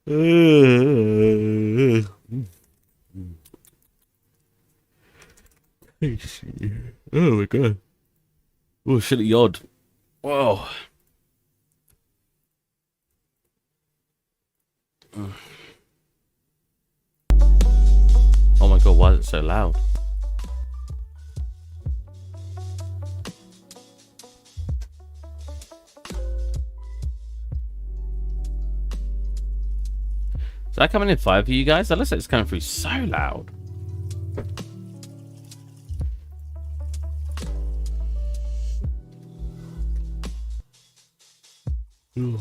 Oh my god. Oh shit, yod. Whoa. Oh my god, why is it so loud? Is that coming in 5 for you guys? That looks like it's coming through so loud. Ooh.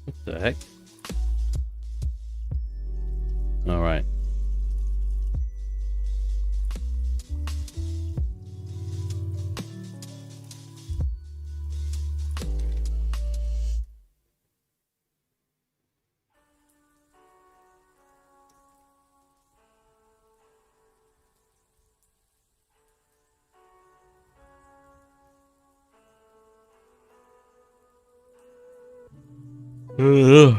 What the heck? All right. Hmm.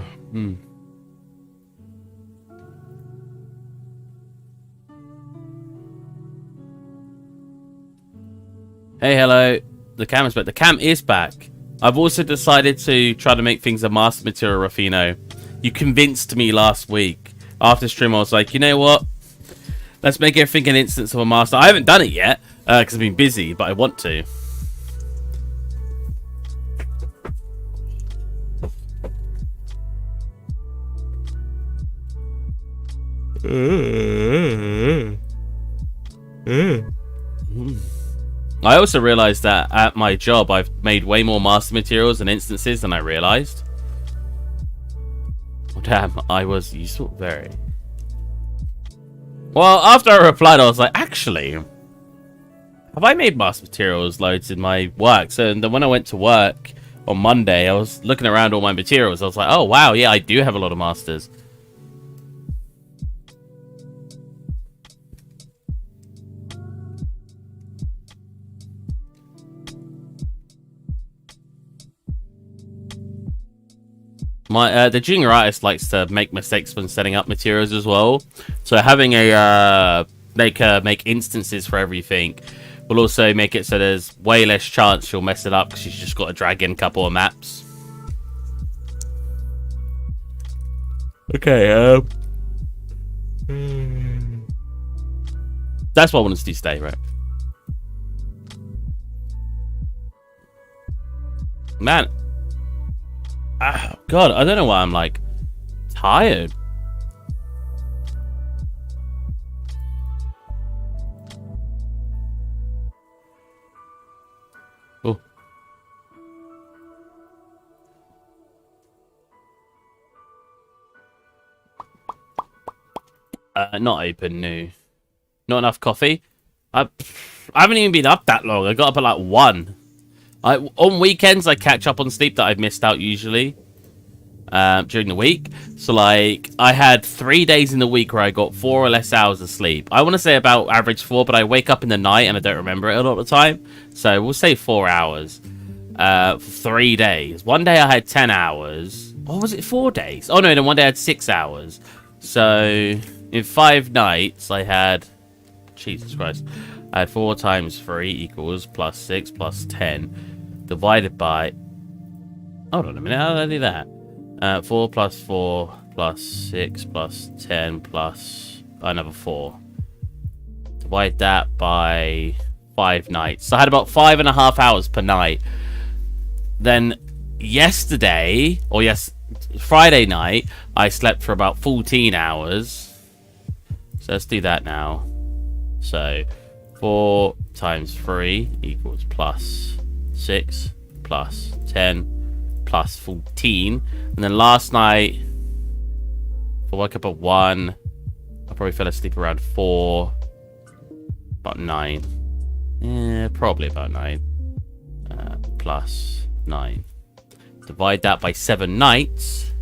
Hey, hello. The cam is back. The cam is back. I've also decided to try to make things a master material, Rafino. You convinced me last week. After stream, I was like, you know what? Let's make everything an instance of a master. I haven't done it yet, because I've been busy, but I want to. I also realized that at my job, I've made way more master materials and instances than I realized. Oh, damn, I was useful. Very. Well, after I replied, I was like, actually, have I made master materials loads in my work? So then when I went to work on Monday, I was looking around all my materials. I was like, oh, wow, yeah, I do have a lot of masters. The junior artist likes to make mistakes when setting up materials as well. So having a make instances for everything will also make it so there's way less chance she'll mess it up because she's just got to drag in a couple of maps. Okay. That's what I wanted to do today, right? Man. Oh, God, I don't know why I'm like tired. Oh. Not open, no. Not enough coffee. I haven't even been up that long. I got up at like 1. On weekends, I catch up on sleep that I've missed out usually during the week. So, like, I had 3 days in the week where I got 4 or less hours of sleep. I want to say about average 4, but I wake up in the night and I don't remember it a lot of the time. So, we'll say 4 hours for 3 days. One day I had 10 hours. Or was it 4 days? Oh, no, then one day I had 6 hours. So, in 5 nights, I had... Jesus Christ. I had 4 times 3 equals plus 6 plus 10 divided by... Hold on a minute, how did I do that? 4 plus 4 plus 6 plus 10 plus another 4. Divide that by 5 nights. So I had about 5.5 hours per night. Then yesterday, or Friday night, I slept for about 14 hours. So let's do that now. So 4 times 3 equals plus 6 plus 10 plus 14. And then last night, I woke up at 1. I probably fell asleep around 4. About 9. Yeah, probably about 9. Plus 9. Divide that by 7 nights.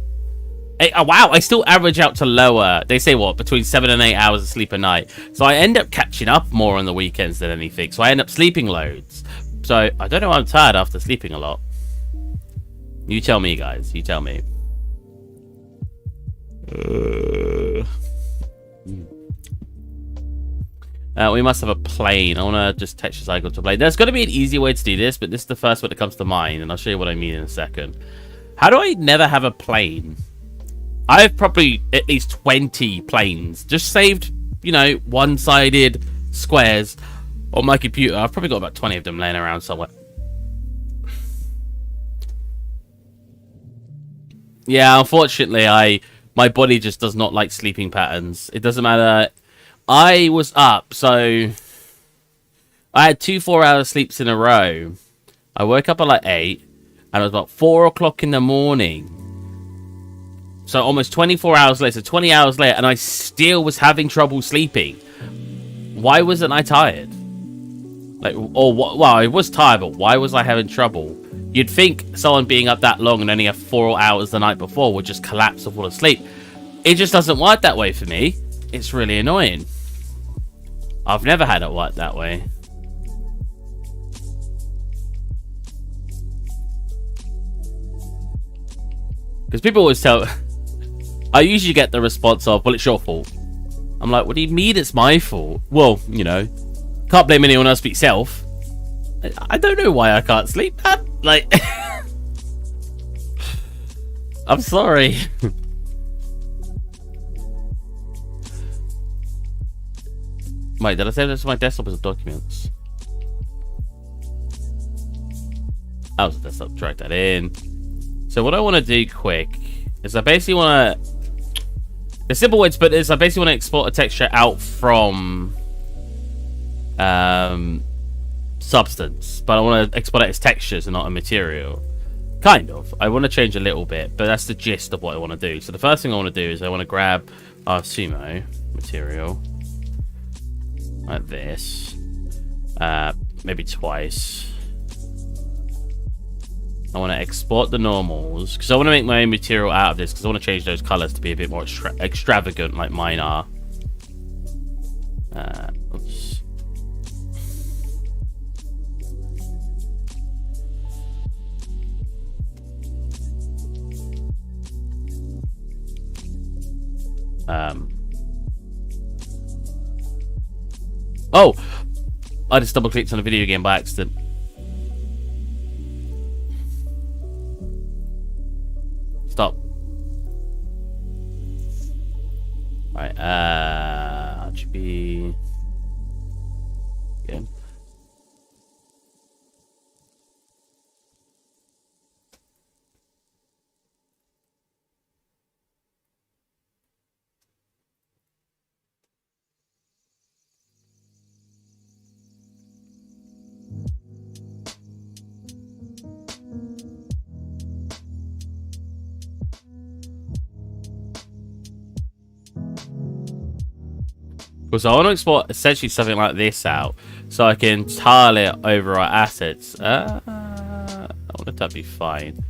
Oh, wow, I still average out to lower. They say what, between 7 and 8 hours of sleep a night. So I end up catching up more on the weekends than anything. So I end up sleeping loads. So I don't know why I'm tired after sleeping a lot. You tell me, guys. You tell me. We must have a plane. I want to just texture cycle to a plane. There's got to be an easy way to do this, but this is the first one that comes to mind, and I'll show you what I mean in a second. How do I never have a plane? I have probably at least 20 planes just saved, you know, one-sided squares on my computer. I've probably got about 20 of them laying around somewhere. Yeah, unfortunately, my body just does not like sleeping patterns. It doesn't matter. I was up, so I had 2 4-hour sleeps in a row. I woke up at like 8, and it was about 4 o'clock in the morning. So almost 24 hours later, 20 hours later, and I still was having trouble sleeping. Why wasn't I tired? Like, or what? Well, I was tired, but why was I having trouble? You'd think someone being up that long and only have 4 hours the night before would just collapse or fall asleep. It just doesn't work that way for me. It's really annoying. I've never had it work that way. Because people always tell... I usually get the response of, well, it's your fault. I'm like, what do you mean it's my fault? Well, you know, can't blame anyone else but yourself. I don't know why I can't sleep, man. Like, I'm sorry. Wait, did I save this to my desktop as a documents? That was a desktop, drag that in. So what I want to do quick is I basically want to... The simple way to put it is I basically want to export a texture out from substance, but I want to export it as textures and not a material. Kind of. I want to change a little bit, but that's the gist of what I want to do. So the first thing I want to do is I want to grab our sumo material like this, maybe twice. I want to export the normals because I want to make my own material out of this because I want to change those colors to be a bit more extravagant like mine are. Oops. Oh, I just double clicked on a video game by accident. Stop. Right, RGB. Again. So I want to export essentially something like this out so I can tile it over our assets. I wonder if that'd be fine.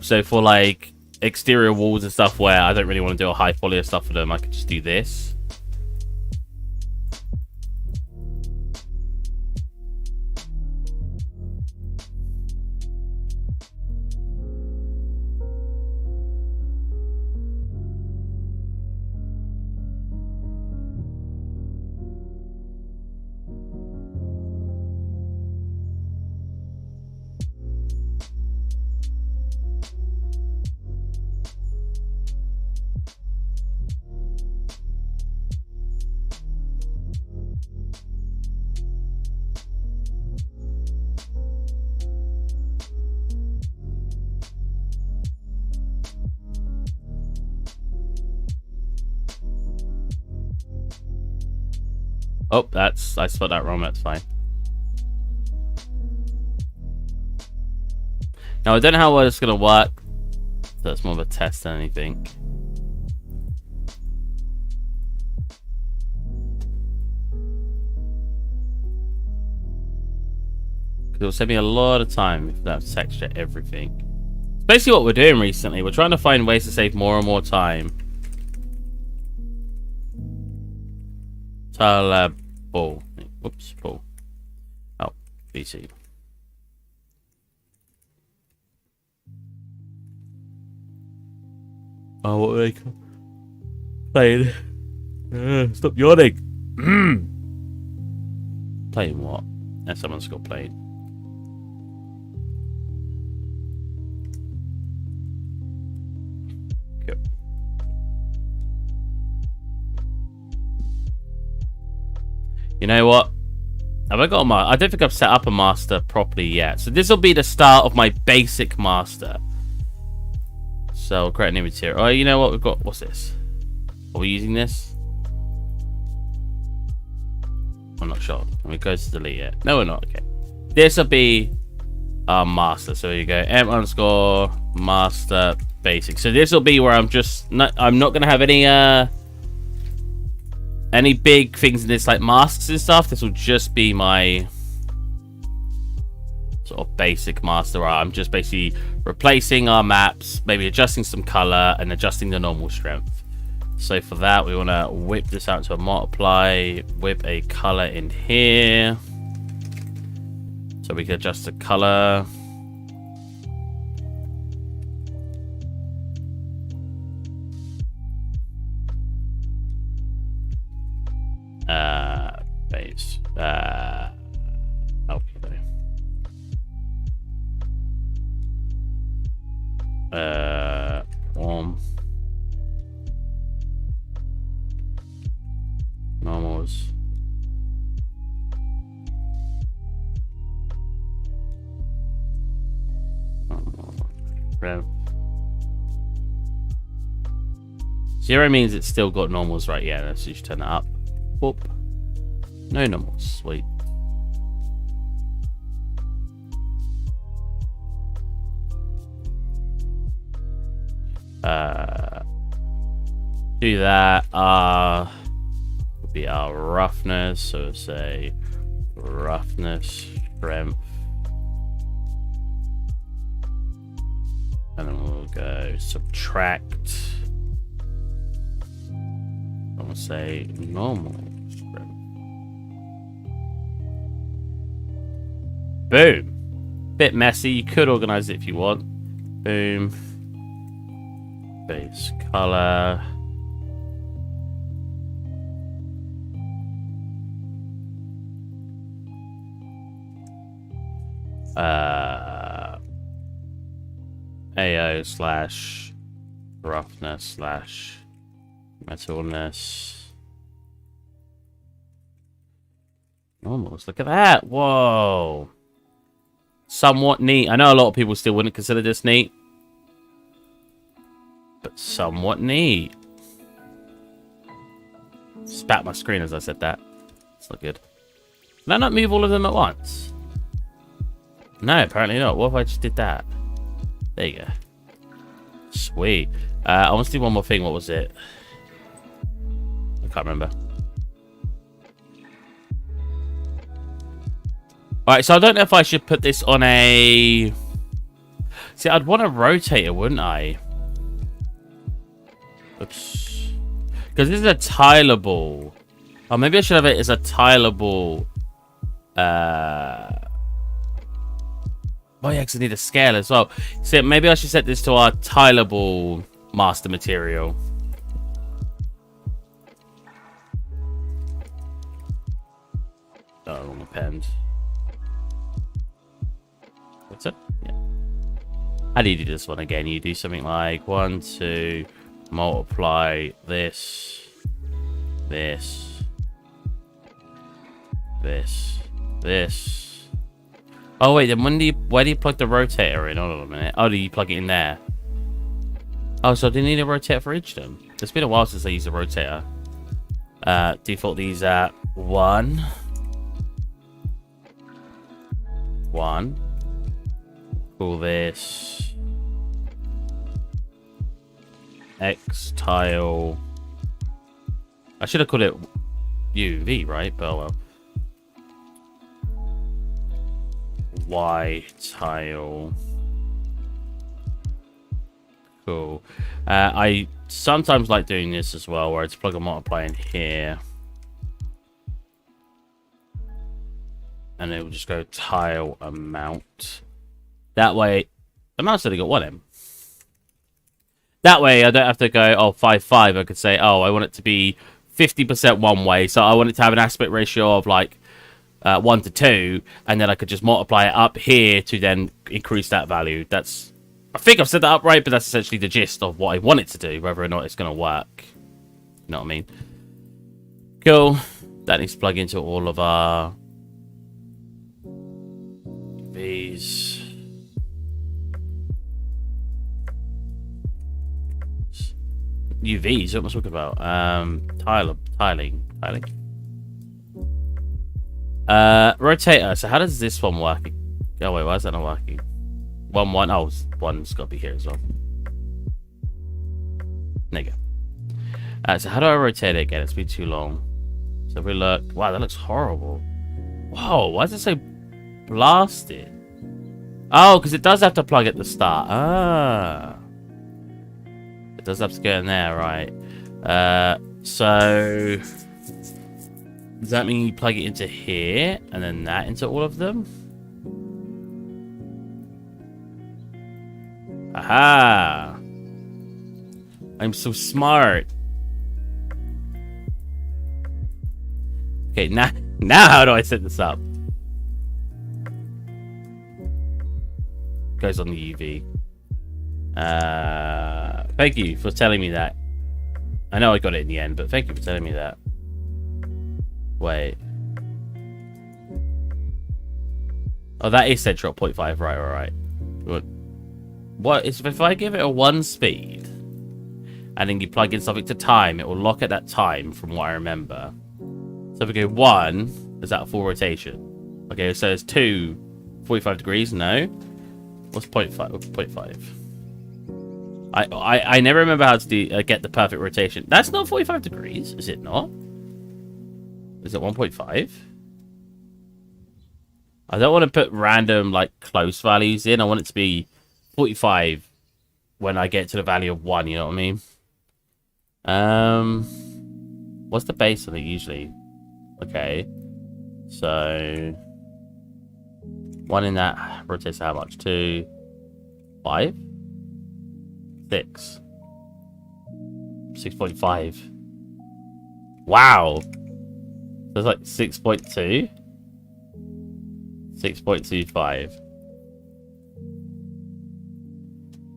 So for like exterior walls and stuff where I don't really want to do a high quality of stuff for them, I could just do this. Oh, I spelled that wrong, that's fine. Now, I don't know how well it's going to work. So it's more of a test than anything. It'll save me a lot of time if I have to texture everything. It's basically what we're doing recently. We're trying to find ways to save more and more time. Ball. Whoops, ball. Oh, BC. Oh, what were they called? Playing. Stop yawning. Playing what? Someone's got playing. Cool. You know what? Have I got I don't think I've set up a master properly yet. So this will be the start of my basic master. So I'll create a new material. Oh, you know what? We've got... What's this? Are we using this? I'm not sure. Let me go to delete it. No, we're not. Okay. This will be our master. So you go m_master basic. So this will be where I'm just... I'm not going to have any big things in this, like masks and stuff. This will just be my sort of basic master. I'm just basically replacing our maps, maybe adjusting some color and adjusting the normal strength. So for that, we want to whip this out to a multiply, whip a color in here. So we can adjust the color. Base. Okay. Warm. Normals. Rev. 0 means it's still got normals, right? Yeah, let's just turn that up. Whoop. No normals. Sweet. Do that. Would be our roughness. So say roughness, strength, and then we'll go subtract. I'm gonna say normal strength. Boom. Bit messy. You could organize it if you want. Boom. Base color. AO slash roughness slash metalness. Normals. Look at that. Whoa. Somewhat neat. I know a lot of people still wouldn't consider this neat, but somewhat neat. Spat my screen as I said that. It's not good. Can I not move all of them at once? No, apparently not. What if I just did that? There you go. Sweet. I want to do one more thing. What was it? I can't remember. Alright, so I don't know if I should put this on a... See, I'd want to rotate it, wouldn't I? Oops. Because this is a tileable. Oh, maybe I should have it as a tileable... Oh yeah, because I need a scale as well. So maybe I should set this to our tileable master material. Oh, wrong append. What's it? Yeah. How do you do this one again? You do something like 1, 2, multiply this, this, this, this. Oh wait, then where do you plug the rotator in? Hold on a minute. Oh, do you plug it in there? Oh, so do you need a rotator for each of them? It's been a while since I used a rotator. Default these at 1. 1. Call this X tile. I should have called it UV, right? But oh well. Y tile. Cool. I sometimes like doing this as well, where I just plug a multiply in here. And it will just go tile amount. That way, amount's only got 1M. That way, I don't have to go, oh, 5, 5. I could say, oh, I want it to be 50% one way. So I want it to have an aspect ratio of like 1 to 2. And then I could just multiply it up here to then increase that value. That's, I think I've set that up right, but that's essentially the gist of what I want it to do, whether or not it's going to work. You know what I mean? Cool. That needs to plug into all of our these. UVs, what am I talking about? Tiling. Rotator. So how does this one work? Oh wait, why is that not working? 1, 1. Oh, one's got to be here as well. There you go. So how do I rotate it again? It's been too long. So if we look, wow, that looks horrible. Whoa, why is it so blasted? Oh, because it does have to plug at the start. Ah. It does have to go in there, right? So does that mean you plug it into here and then that into all of them? Aha! I'm so smart. Okay, now how do I set this up? Goes on the UV. Thank you for telling me that. I know I got it in the end, but thank you for telling me that. Wait. Oh, that is set at 0.5. Right. What is if I give it a 1 speed and then you plug in something to time, it will lock at that time from what I remember. So if we go 1, is that a full rotation? Okay, so it's 2, 45 degrees, no. What's 0.5? 0.5. I never remember how to do, get the perfect rotation. That's not 45 degrees, is it not? Is it 1.5? I don't want to put random, like, close values in. I want it to be 45 when I get to the value of 1, you know what I mean? What's the base on it usually? Okay. So 1 in that rotates how much? 2, 5? 6. 6.5. Wow. So it's like 6.2. 6.25.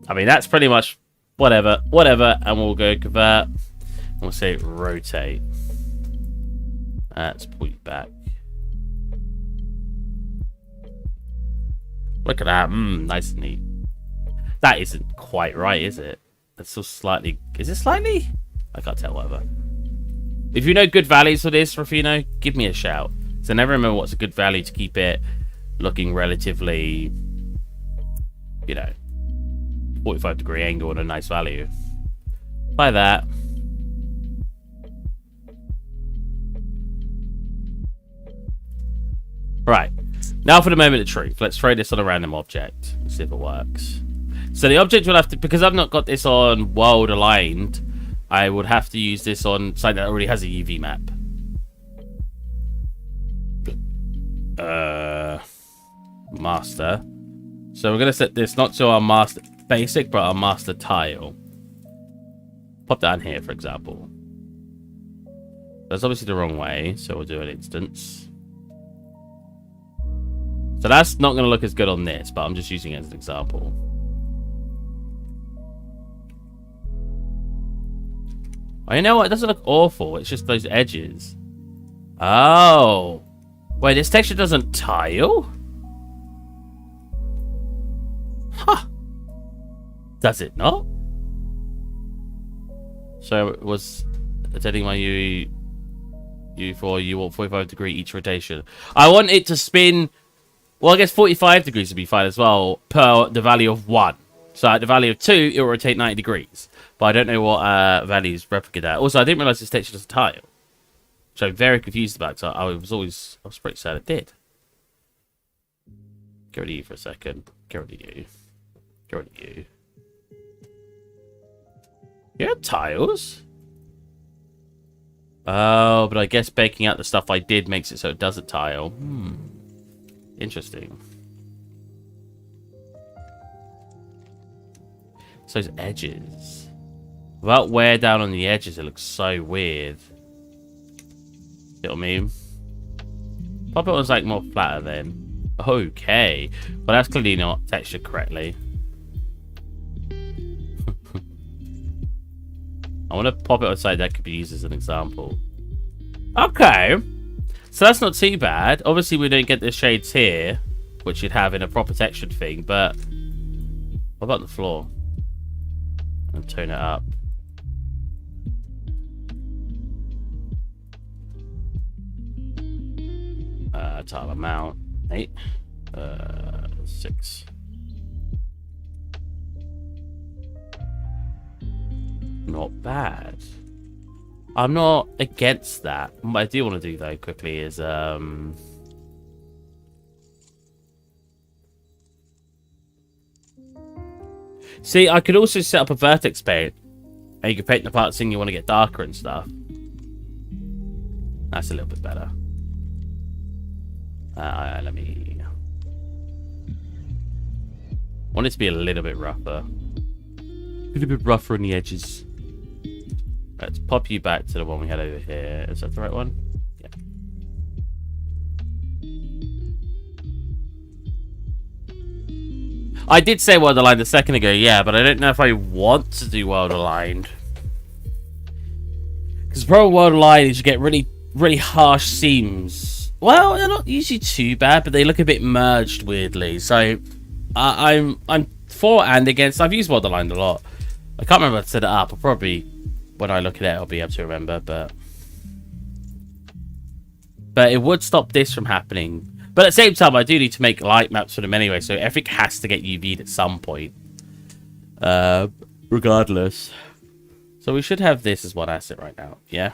I mean, that's pretty much whatever. And we'll go convert. And we'll say rotate. Let's pull you back. Look at that. Nice and neat. That isn't quite right, is it? That's still slightly... Is it slightly? I can't tell, whatever. If you know good values for this, Rufino, give me a shout. So I never remember what's a good value to keep it looking relatively, you know, 45-degree angle and a nice value. By that. Right. Now for the moment of truth. Let's throw this on a random object and see if it works. So the object will have to, because I've not got this on world aligned, I would have to use this on something that already has a UV map. Master. So we're going to set this not to our master basic, but our master tile. Pop that in here, for example. That's obviously the wrong way, so we'll do an instance. So that's not going to look as good on this, but I'm just using it as an example. Oh, you know what? It doesn't look awful. It's just those edges. Oh. Wait, this texture doesn't tile? Huh. Does it not? So it was setting my U for you want 45-degree each rotation. I want it to spin. Well, I guess 45 degrees would be fine as well per the value of 1. So at the value of 2, it will rotate 90 degrees. But I don't know what values replicate that. Also, I didn't realize this texture doesn't tile. Which I'm very confused about. So I was pretty sad it did. Get rid of you for a second. Get rid of you. Get rid of you. You have tiles? Oh, but I guess baking out the stuff I did makes it so it doesn't tile. Interesting. So those edges. Without wear down on the edges, it looks so weird. You know what I mean? Pop it was like more flatter then. Okay. Well, that's clearly not textured correctly. I want to pop it outside. That could be used as an example. Okay. So that's not too bad. Obviously, we don't get the shades here, which you'd have in a proper textured thing, but what about the floor? And tone it up. Tile amount 8, 6. Not bad. I'm not against that. What I do want to do though quickly is see, I could also set up a vertex paint, and you can paint the parts in you want to get darker and stuff. That's a little bit better. Let me... want it to be a little bit rougher. A little bit rougher on the edges. Let's pop you back to the one we had over here. Is that the right one? Yeah. I did say world aligned a second ago, yeah, but I don't know if I want to do world aligned. Because the problem with world aligned is you get really, really harsh seams. Well, they're not usually too bad, but they look a bit merged weirdly. So I'm for and against. I've used world aligned a lot. I can't remember how to set it up. I'll probably, when I look at it, I'll be able to remember. But it would stop this from happening. But at the same time, I do need to make light maps for them anyway, so everything has to get UV'd at some point. Regardless. So we should have this as one asset right now, yeah?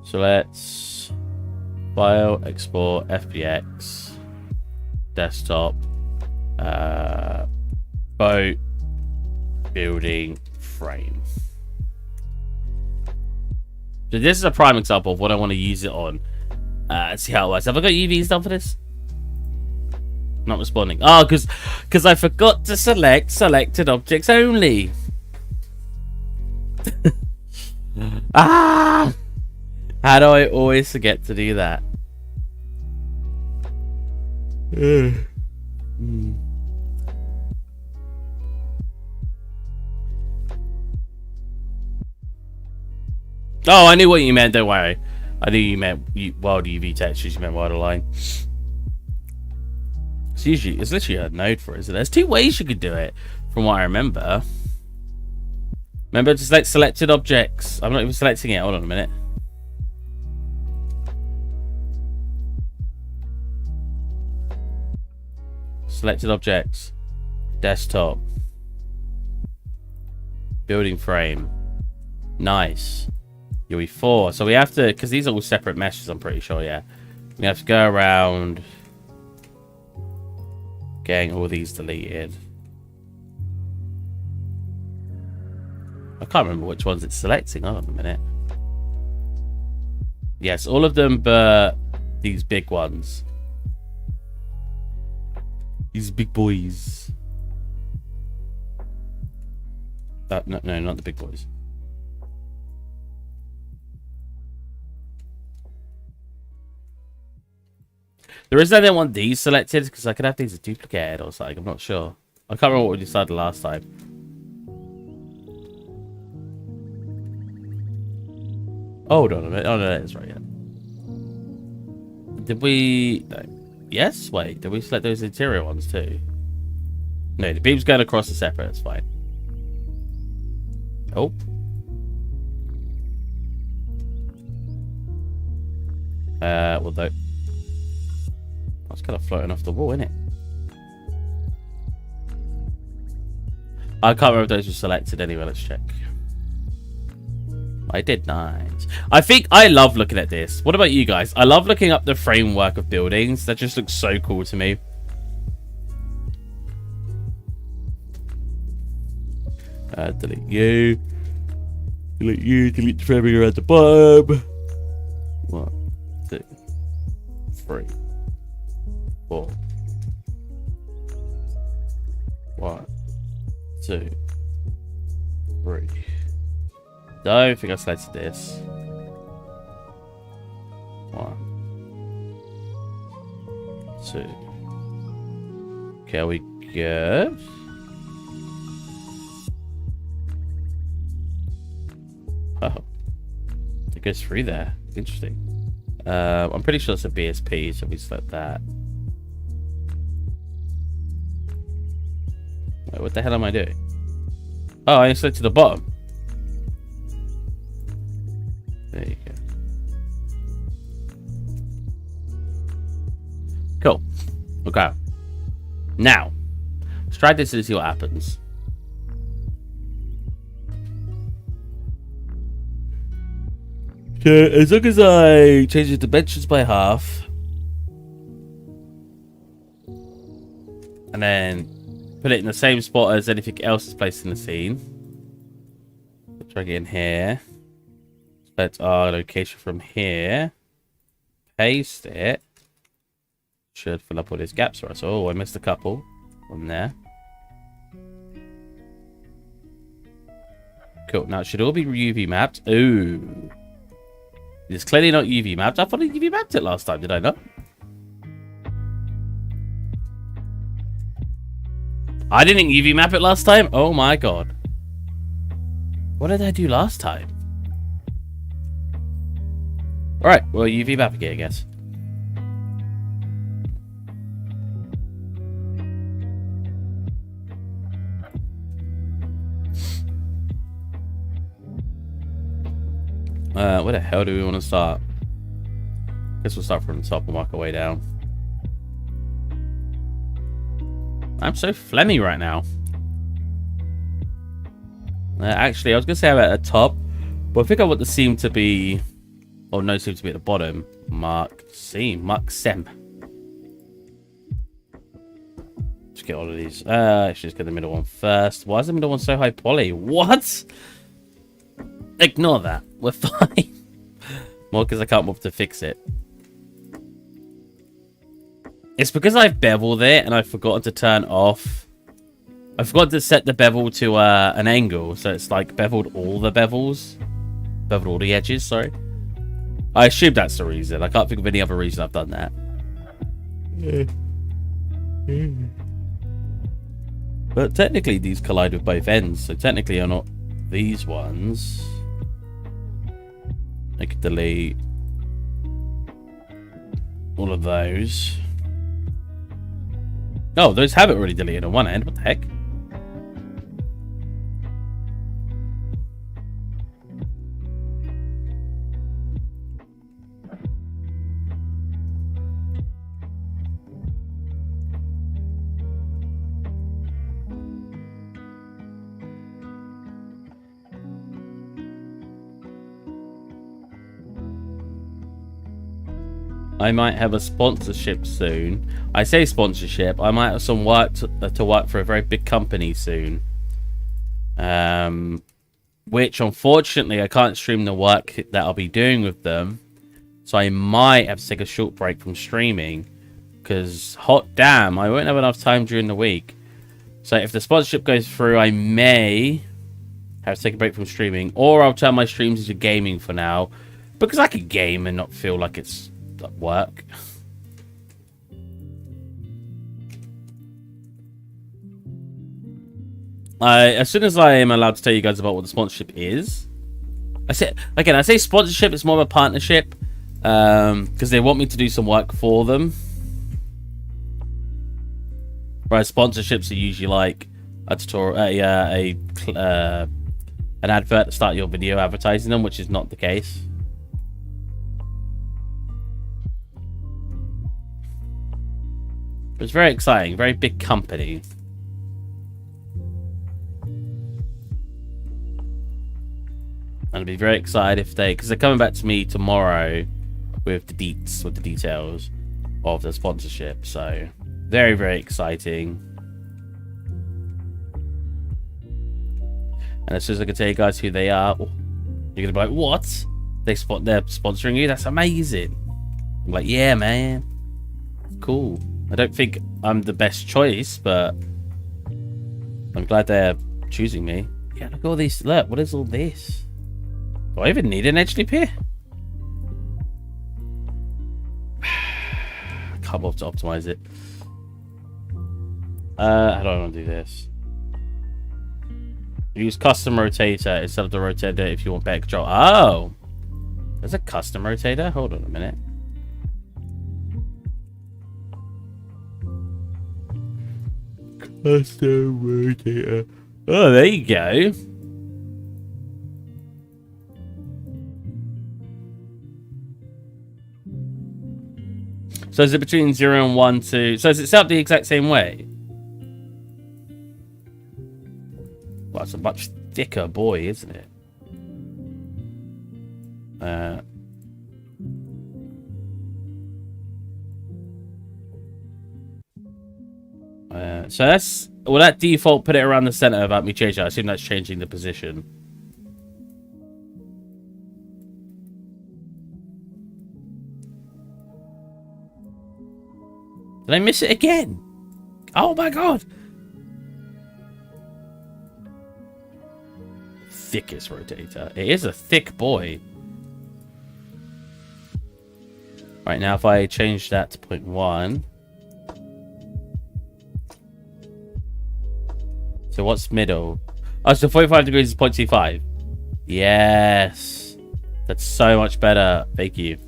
So let's file, export, FBX, desktop, boat, building, frame. So this is a prime example of what I want to use it on. Let's see how it works. Have I got UVs done for this? Not responding. Oh, because I forgot to select selected objects only. Ah! How do I always forget to do that? Oh, I knew what you meant, don't worry. I knew you meant wild UV textures, you meant wild align. It's literally a node for it, isn't it? There's 2 ways you could do it, from what I remember. Remember to select selected objects. I'm not even selecting it. Hold on a minute. Selected objects. Desktop. Building frame. Nice. UE4. So we have to, because these are all separate meshes, I'm pretty sure, yeah. We have to go around getting all these deleted. I can't remember which ones it's selecting. Hold on a minute. Yes, all of them but these big ones. These big boys. No, not the big boys. There is no I don't want these selected because I could have these duplicated or something. I'm not sure. I can't remember what we decided last time. Hold on a minute. Oh no, that is right. Yeah. Did we? No. Yes. Wait. Did we select those interior ones too? No. The beam's going across the separate. It's fine. Oh. Well, though. That's kind of floating off the wall, isn't it? I can't remember if those were selected anyway. Let's check. I did nice. I think I love looking at this. What about you guys? I love looking up the framework of buildings. That just looks so cool to me. Delete you. Delete you. Delete the framing around the bottom. 1, 2, 3, 4. 1, 2, 3. Don't think I selected this. 1, 2. Okay, are we good? Oh, it goes through there. Interesting. I'm pretty sure it's a BSP, so we select that. Wait, what the hell am I doing? Oh, I selected the bottom. There you go. Cool. Okay. Now, let's try this and see what happens. Okay, as long as I change the dimensions by half, and then put it in the same spot as anything else is placed in the scene. Drag it in here. Select our location from here. Paste it. Should fill up all these gaps for us. Oh, I missed a couple from there. Cool. Now it should all be UV mapped. Ooh. It's clearly not UV mapped. I thought I UV mapped it last time, did I not? I didn't UV map it last time? Oh my god. What did I do last time? Alright, well, UV map again, I guess. Where the hell do we want to start? Guess we'll start from the top and work our way down. I'm so phlegmy right now. Actually, I was going to say about the top, but I think I want the seam to be... Oh, no seam to be at the bottom. Mark seam. Mark sem. Let's get all of these. Let's just get the middle one first. Why is the middle one so high poly? What? Ignore that. We're fine. More because I can't move to fix it. It's because I've beveled it and I've forgotten to turn off. I forgot to set the bevel to an angle, so it's like beveled all the bevels. Beveled all the edges, sorry. I assume that's the reason. I can't think of any other reason I've done that. But technically these collide with both ends, so technically are not these ones. I could delete all of those. Oh, those have it already deleted on one end. What the heck? I might have a sponsorship soon. I say sponsorship. I might have some work to work for a very big company soon. Which, unfortunately, I can't stream the work that I'll be doing with them. So I might have to take a short break from streaming. Because, hot damn, I won't have enough time during the week. So if the sponsorship goes through, I may have to take a break from streaming. Or I'll turn my streams into gaming for now. Because I can game and not feel like it's work. As soon as I am allowed to tell you guys about what the sponsorship is, I say sponsorship. It's more of a partnership because they want me to do some work for them. Whereas sponsorships are usually like a tutorial, an advert to start your video advertising them, which is not the case. It's very exciting, very big company. I'll be very excited if because they're coming back to me tomorrow with the details of the sponsorship. So very, very exciting. And as soon as I can tell you guys who they are, you're gonna be like, what? They're sponsoring you? That's amazing. I'm like, yeah, man. Cool. I don't think I'm the best choice, but I'm glad they're choosing me. Yeah, look at all these. Look, what is all this? Do I even need an edge dip here? I can't bother to optimize it. How do I want to do this? Use custom rotator instead of the rotator if you want better control. Oh! There's a custom rotator? Hold on a minute. Custom rotator. Oh, there you go. So is it between 0 and 1 to... So is it set up the exact same way? Well, it's a much thicker boy, isn't it? So that's... Will that default put it around the center without me changing? I assume that's changing the position. Did I miss it again? Oh my god! Thickest rotator. It is a thick boy. Right, now if I change that to 0.1. So what's middle? Oh, so 45 degrees is 0.25. Yes. That's so much better. Thank you.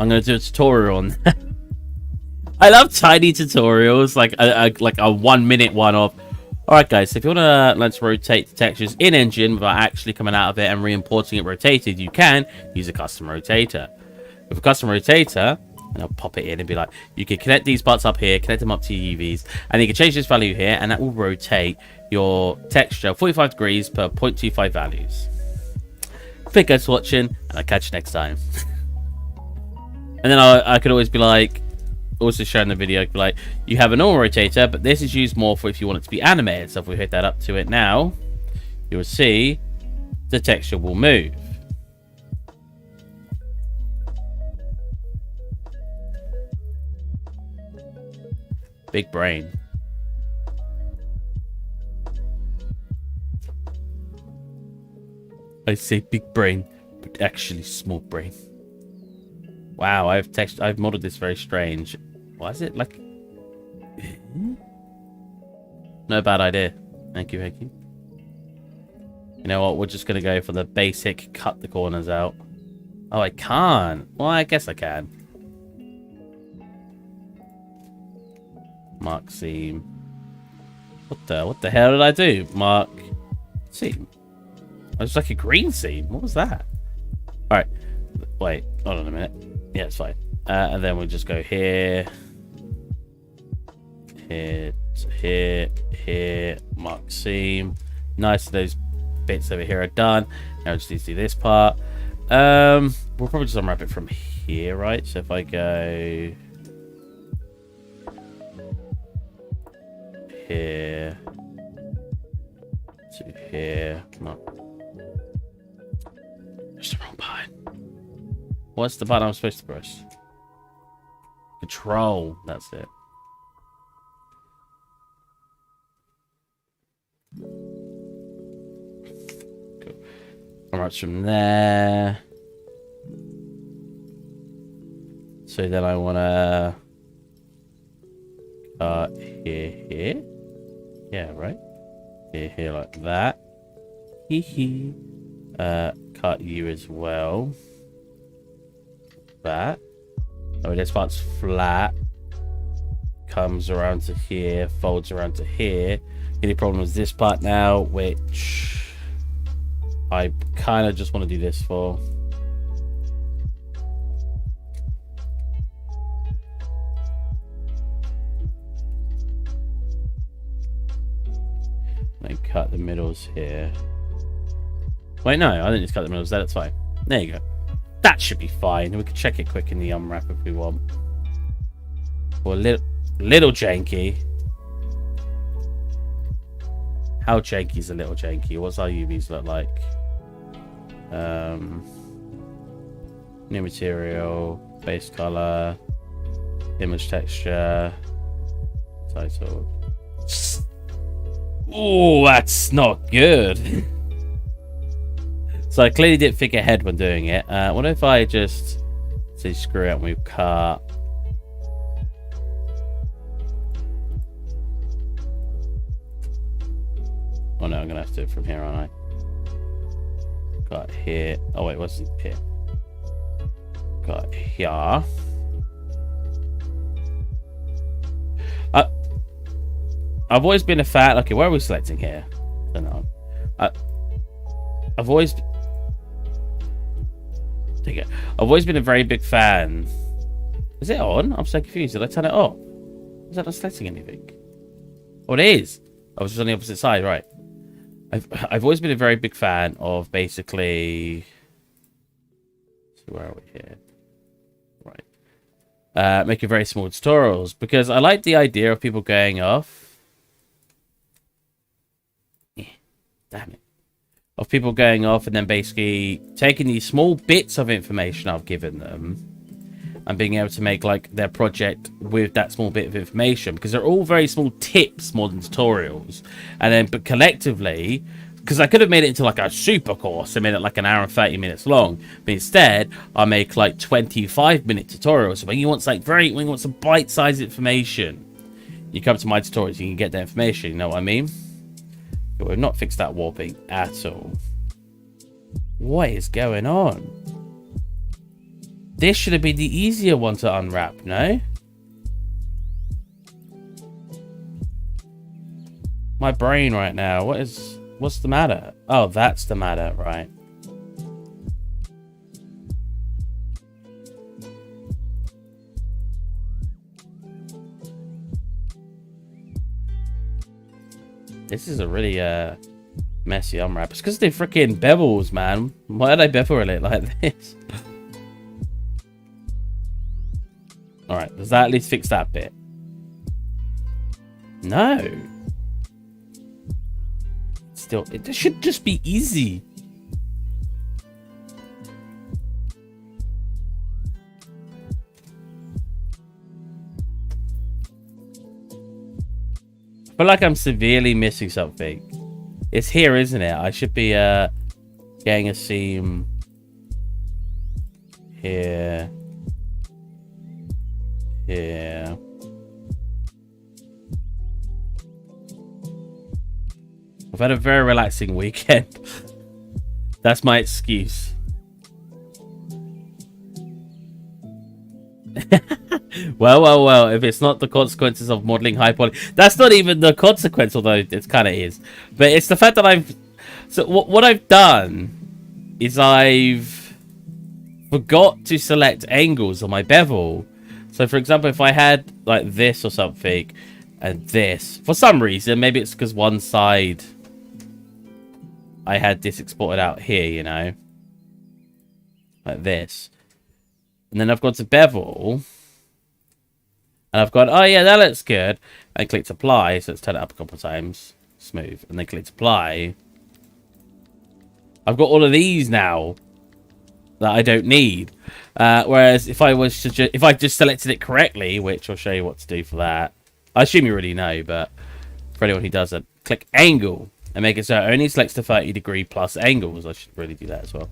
I'm going to do a tutorial on that. I love tiny tutorials, like a 1 minute one of, alright guys, so if you want to learn to rotate the textures in Engine without actually coming out of it and re-importing it rotated, you can use a custom rotator. With a custom rotator, and I'll pop it in and be like, you can connect these parts up here, connect them up to your UVs, and you can change this value here, and that will rotate your texture 45 degrees per 0.25 values. Thank you guys for watching, and I'll catch you next time. And then I could always be like, also showing the video, be like, you have a normal rotator, but this is used more for if you want it to be animated. So if we hit that up to it now, you'll see the texture will move. Big brain. I say big brain, but actually small brain. Wow, I've modeled this very strange. Why is it like... No bad idea. Thank you, thank you. You know what? We're just going to go for the basic cut the corners out. Oh, I can't. Well, I guess I can. Mark seam. What the hell did I do? Mark seam. It was like a green seam. What was that? Alright. Wait, hold on a minute. Yeah, it's fine. And then we'll just go here. Here. Mark seam. Nice, those bits over here are done. Now I just need to do this part. We'll probably just unwrap it from here, right? So if I go here to here. Come on. There's the wrong button. What's the button I'm supposed to press? Control. That's it. Cool. Alright, from there. So then I want to cut here. Yeah, right? Here, like that. Hee. Cut you as well. That. Oh, this part's flat. Comes around to here, folds around to here. The only problem is this part now, which I kind of just want to do this for. Then cut the middles here. Wait, no, I didn't just cut the middles there. That's fine. There you go. That should be fine. We can check it quick in the unwrap if we want. Or little janky. How janky is a little janky? What's our UVs look like? New material, base color, image texture, title. Oh, that's not good. So I clearly didn't think ahead when doing it. What if I just say screw it and we cut? Oh no, I'm gonna have to do it from here, aren't I? Got here. Oh wait, what's it here? Got here. I've always been a fan. Okay, where are we selecting here? I don't know. I've always. There you go. I've always been a very big fan. Is it on? I'm so confused. Did I turn it off? Is that not selecting anything? Oh, it is. I was just on the opposite side, right? I've always been a very big fan of basically. So where are we here? Right. Making very small tutorials because I like the idea of people going off. Yeah, damn it. Of people going off and then basically taking these small bits of information I've given them and being able to make like their project with that small bit of information, because they're all very small tips more than tutorials. And then but collectively, because I could have made it into like a super course, I made it like an hour and 30 minutes long, but instead I make like 25-minute tutorials. So when you want some bite-sized information, you come to my tutorials, you can get that information. You know what I mean? Okay, we've not fixed that warping at all. What is going on? This should have been the easier one to unwrap, no? My brain right now. What's the matter? Oh, that's the matter, right? This is a really messy unwrap. It's because they're freaking bevels, man. Why did I bevel it like this? Alright, does that at least fix that bit? No. Still, it should just be easy. I feel like I'm severely missing something. It's here, isn't it? I should be getting a seam here. Here. I've had a very relaxing weekend. That's my excuse. Well, if it's not the consequences of modeling high poly, that's not even the consequence, although it kind of is. But it's the fact that what I've done is I've forgot to select angles on my bevel. So for example, if I had like this or something and this, for some reason, maybe it's because one side I had this exported out here, you know, like this. And then I've gone to bevel and I've gone, oh yeah, that looks good. I clicked apply, so let's turn it up a couple of times. Smooth. And then clicked apply. I've got all of these now that I don't need. Whereas if I was to if I just selected it correctly, which I'll show you what to do for that. I assume you already know, but for anyone who doesn't, click angle and make it so it only selects the 30° plus angles. I should really do that as well.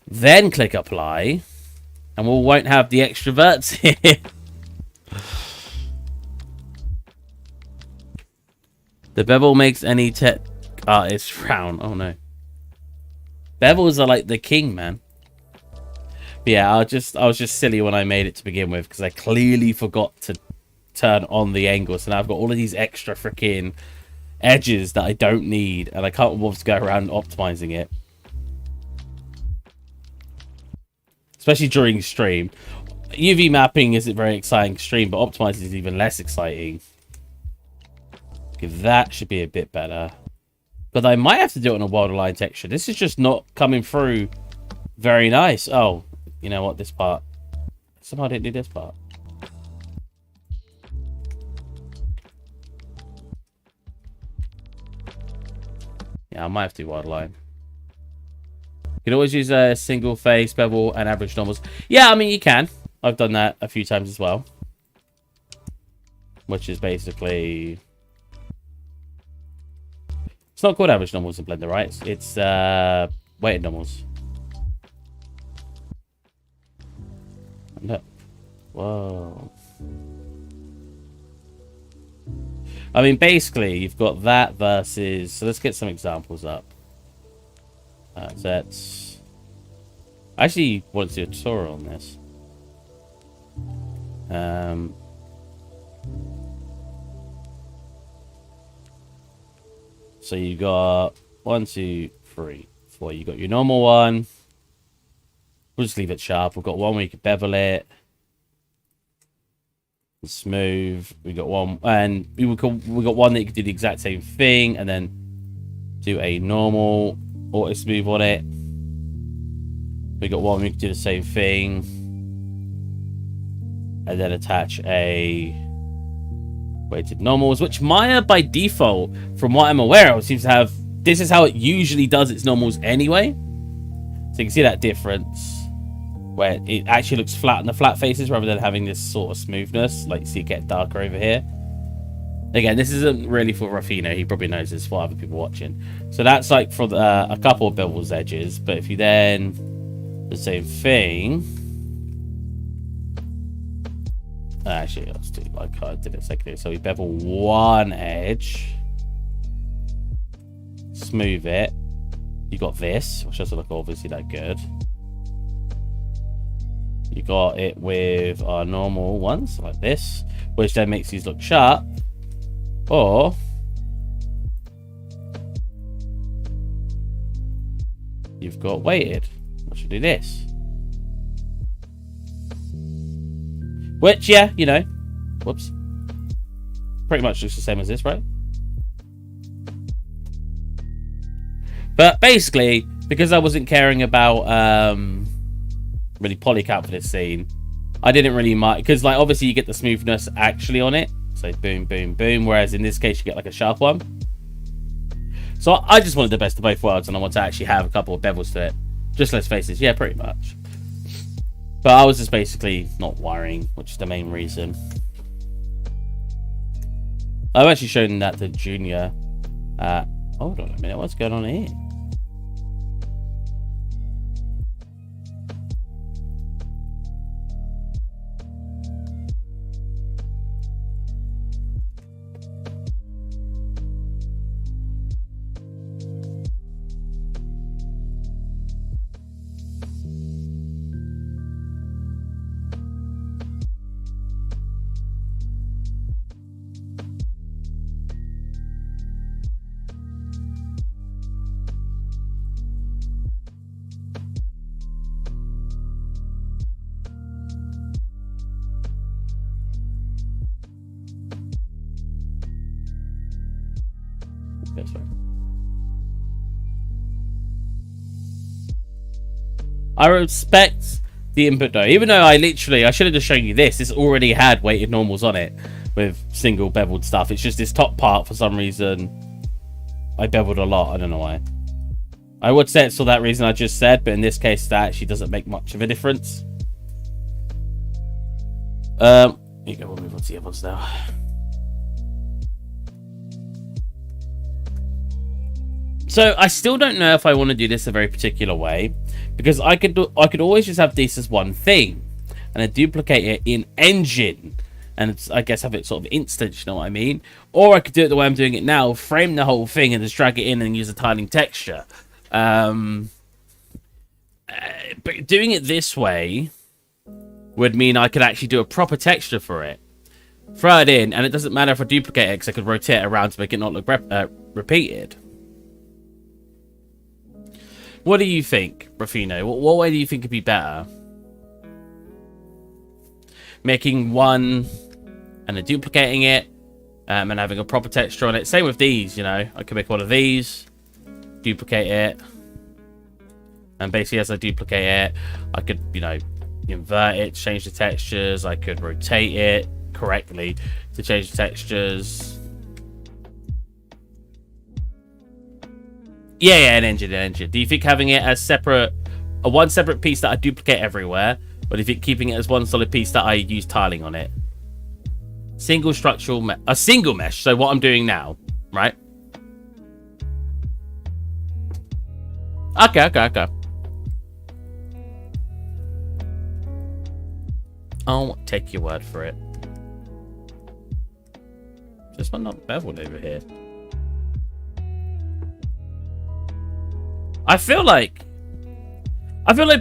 Then click apply, and we won't have the extra verts here. The bevel makes any tech artist frown. Oh no. Bevels are like the king, man. But yeah, I was just silly when I made it to begin with, because I clearly forgot to turn on the angle. So now I've got all of these extra freaking edges that I don't need, and I can't bother to go around optimizing it. Especially during stream. UV mapping isn't very exciting stream, but optimizing is even less exciting. Okay, that should be a bit better. But I might have to do it on a wild line texture. This is just not coming through very nice. Oh, you know what? This part. Somehow I didn't do this part. Yeah, I might have to do wild line. You can always use a single face, bevel, and average normals. Yeah, I mean, you can. I've done that a few times as well. Which is basically... It's not called average normals in Blender, right? It's weighted normals. Look. Whoa. I mean, basically, you've got that versus... So let's get some examples up. That's... I actually want to do a tutorial on this. So you got 1, 2, 3, 4. You got your normal one. We'll just leave it sharp. We've got one where you can bevel it. Smooth. We got one, and we got one that you can do the exact same thing, and then do a normal auto smooth on it. We got one we can do the same thing, and then attach a weighted normals, which Maya by default, from what I'm aware of, seems to have. This is how it usually does its normals anyway. So you can see that difference where it actually looks flat on the flat faces rather than having this sort of smoothness. Like, see it get darker over here. Again, this isn't really for Ruffino. He probably knows this for other people watching. So that's like for a couple of bevel's edges. But if you then do the same thing... Actually, let's do like I did it a second ago. So we bevel one edge. Smooth it. You got this, which doesn't look obviously that good. You got it with our normal ones, like this, which then makes these look sharp. Or you've got weighted. I should do this. Which, yeah, you know, whoops. Pretty much looks the same as this, right? But basically, because I wasn't caring about really polycap for this scene, I didn't really mind, because like obviously you get the smoothness actually on it, so boom boom boom, whereas in this case you get like a sharp one. So I just wanted the best of both worlds, and I want to actually have a couple of bevels to it. Just less faces, yeah, pretty much. But I was just basically not wiring, which is the main reason. I've actually shown that to Junior. Hold on a minute, what's going on here? I respect the input though, even though I should have just shown you this. This already had weighted normals on it with single beveled stuff. It's just this top part for some reason I beveled a lot. I don't know why. I would say it's for that reason I just said, but in this case that actually doesn't make much of a difference. Here you go, we'll move on to the other ones now. So I still don't know if I want to do this a very particular way, because I could always just have this as one thing and then duplicate it in engine and I guess have it sort of instant, you know what I mean? Or I could do it the way I'm doing it now, frame the whole thing and just drag it in and use a tiling texture. But doing it this way would mean I could actually do a proper texture for it. Throw it in, and it doesn't matter if I duplicate it because I could rotate it around to make it not look repeated. What do you think, Ruffino? What way do you think would be better? Making one and then duplicating it and having a proper texture on it. Same with these, you know. I could make one of these duplicate it. And basically, as I duplicate it, I could, you know, invert it, change the textures. I could rotate it correctly to change the textures. Yeah, an engine. Do you think having it as one separate piece that I duplicate everywhere, or do you think keeping it as one solid piece that I use tiling on it? Single structural a single mesh. So what I'm doing now, right? Okay. I'll take your word for it. This one not beveled over here. I feel like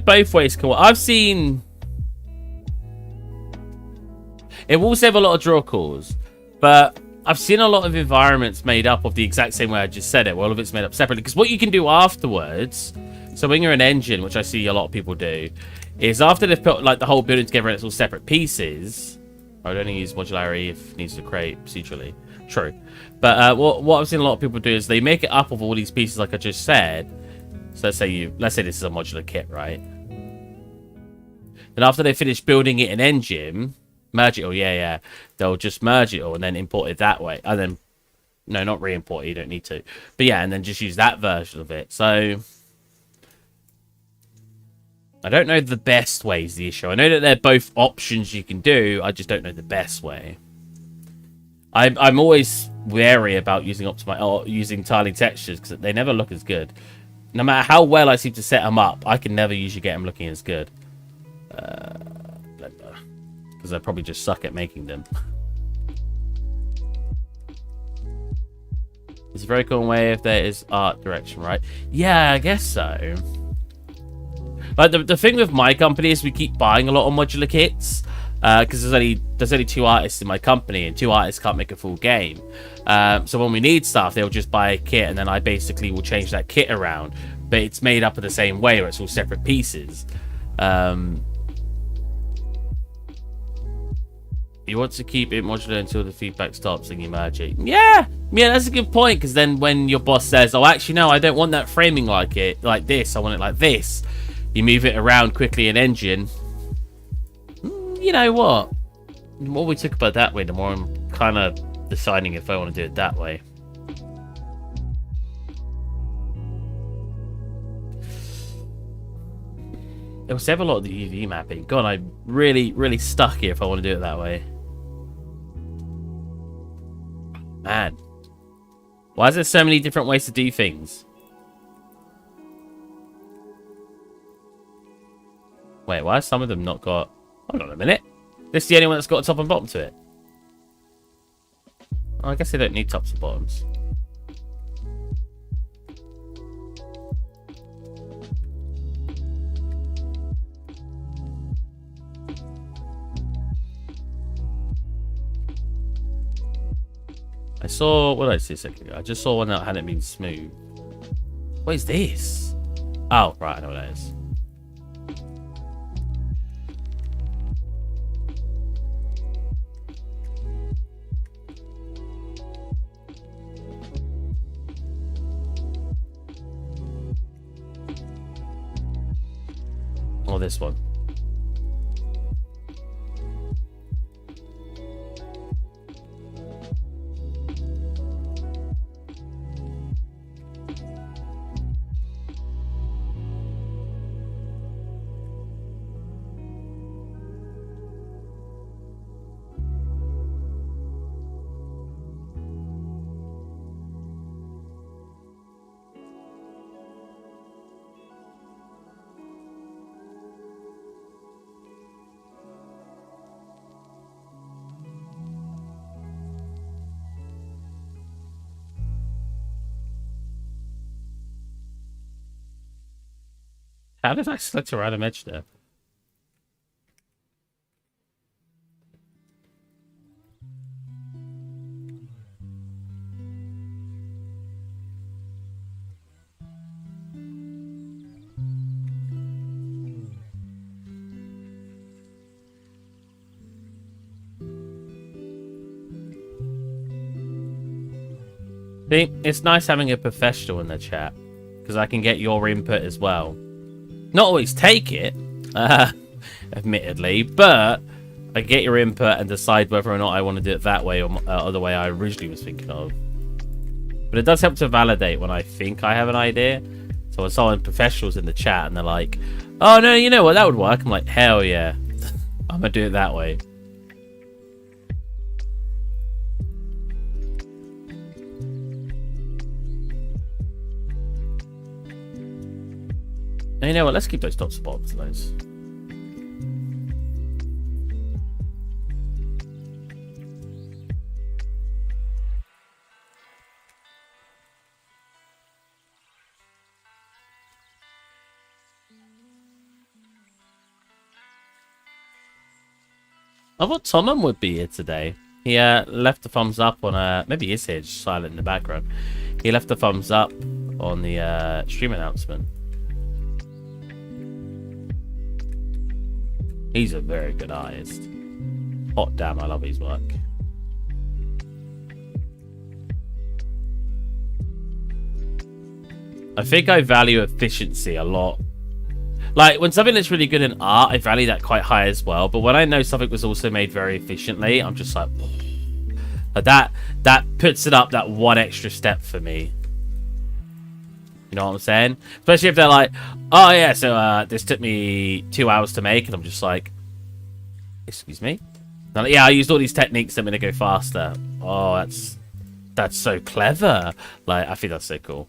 both ways can work. I've seen it will save a lot of draw calls, but I've seen a lot of environments made up of the exact same way I just said it. Well, all of it's made up separately. Because what you can do afterwards, so when you're an engine, which I see a lot of people do, is after they've put like the whole building together and it's all separate pieces. I would only use modularity if it needs to create procedurally. True. But what I've seen a lot of people do is they make it up of all these pieces like I just said. So let's say this is a modular kit, right? Then after they finish building it in engine, merge it all, yeah. They'll just merge it all and then import it that way. And then, no, not re-import it, you don't need to. But yeah, and then just use that version of it. So, I don't know the best way is the issue. I know that they're both options you can do. I just don't know the best way. I'm always wary about using tiling textures because they never look as good. No matter how well I seem to set them up, I can never usually get them looking as good. Because I probably just suck at making them. It's a very cool way if there is art direction, right? Yeah, I guess so. Like the thing with my company is we keep buying a lot of modular kits. Because there's only 2 artists in my company, and 2 artists can't make a full game. So when we need stuff, they'll just buy a kit, and then I basically will change that kit around. But it's made up of the same way, where it's all separate pieces. You want to keep it modular until the feedback stops and you merge it. Yeah, that's a good point. Because then when your boss says, "Oh, actually no, I don't want that framing like this. I want it like this," you move it around quickly in engine. You know what? The more we talk about that way, the more I'm kind of deciding if I want to do it that way. It will save a lot of the UV mapping. God, I'm really stuck here if I want to do it that way. Man. Why is there so many different ways to do things? Wait, why have some of them not got... Hold on a minute. This is the only one that's got a top and bottom to it. Oh, I guess they don't need tops and bottoms. I saw... What did I see a second ago? I just saw one that hadn't been smooth. What is this? Oh, right, I know what that is. Or this one. How did I select a random edge there? See, it's nice having a professional in the chat. because I can get your input as well. Not always take it, admittedly, but I get your input and decide whether or not I want to do it that way or the way I originally was thinking of. But it does help to validate when I think I have an idea. So when someone professionals in the chat and they're like, oh no, you know what, that would work. I'm like, hell yeah. I'm going to do it that way. And you know what, let's keep those top spots, those. I thought Tommen would be here today. He left a thumbs up on maybe he is here, just silent in the background. He left a thumbs up on the stream announcement. He's a very good artist. Hot damn, I love his work. I think I value efficiency a lot. Like, when something that's really good in art, I value that quite high as well. But when I know something was also made very efficiently, I'm just like, that puts it up that one extra step for me. You know what I'm saying? Especially if they're like, oh yeah, so this took me 2 hours to make, and I'm just like, excuse me? Like, yeah, I used all these techniques that made it go faster. Oh, that's so clever. Like, I think that's so cool.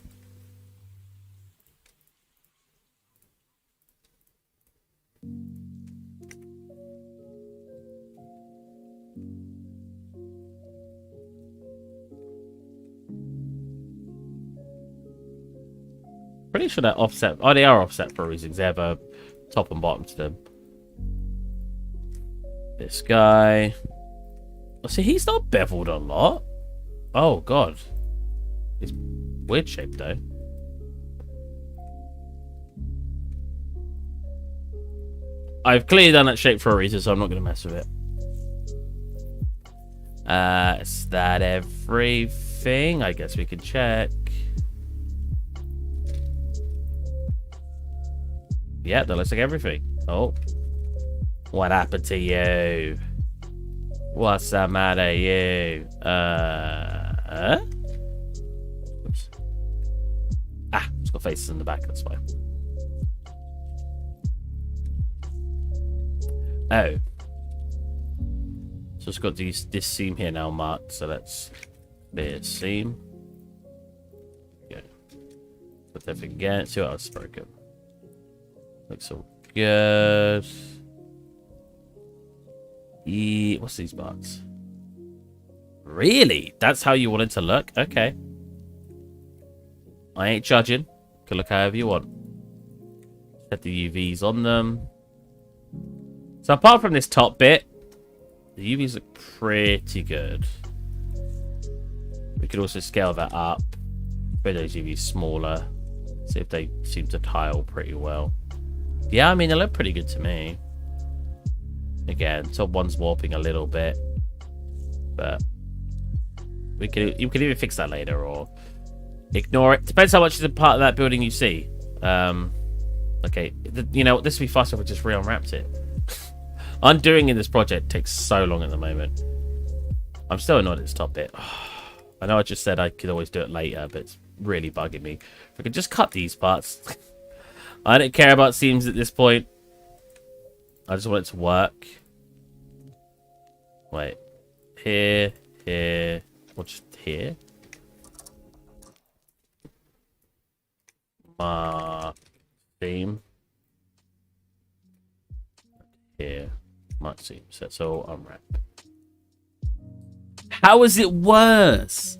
Pretty sure they're offset. Oh, they are offset for reasons. They have a top and bottom to them. This guy. Oh, see, he's not beveled a lot. Oh, God. He's weird shaped, though. I've clearly done that shape for a reason, so I'm not going to mess with it. Is that everything? I guess we can check. Yeah, that looks like everything. Oh. What happened to you? What's the matter, you? Oops. Ah, it's got faces in the back, that's fine. Oh. So it's got this seam here now marked, so let's clear seam. Yeah. Put everything again, see what else is broken. Looks all good. What's these marks? Really? That's how you want it to look? Okay. I ain't judging. Can look however you want. Set the UVs on them. So apart from this top bit, the UVs look pretty good. We could also scale that up. Make those UVs smaller. See if they seem to tile pretty well. Yeah, I mean, they look pretty good to me. Again, top one's warping a little bit. But you can either fix that later or ignore it. Depends how much is a part of that building you see. Okay, you know, this would be faster if I just re-unwrapped it. Undoing in this project takes so long at the moment. I'm still annoyed at this top bit. I know I just said I could always do it later, but it's really bugging me. If I could just cut these parts. I don't care about seams at this point. I just want it to work. Wait. Here. Or just here. Seam. Here. Mark seam. So that's all unwrap. How is it worse?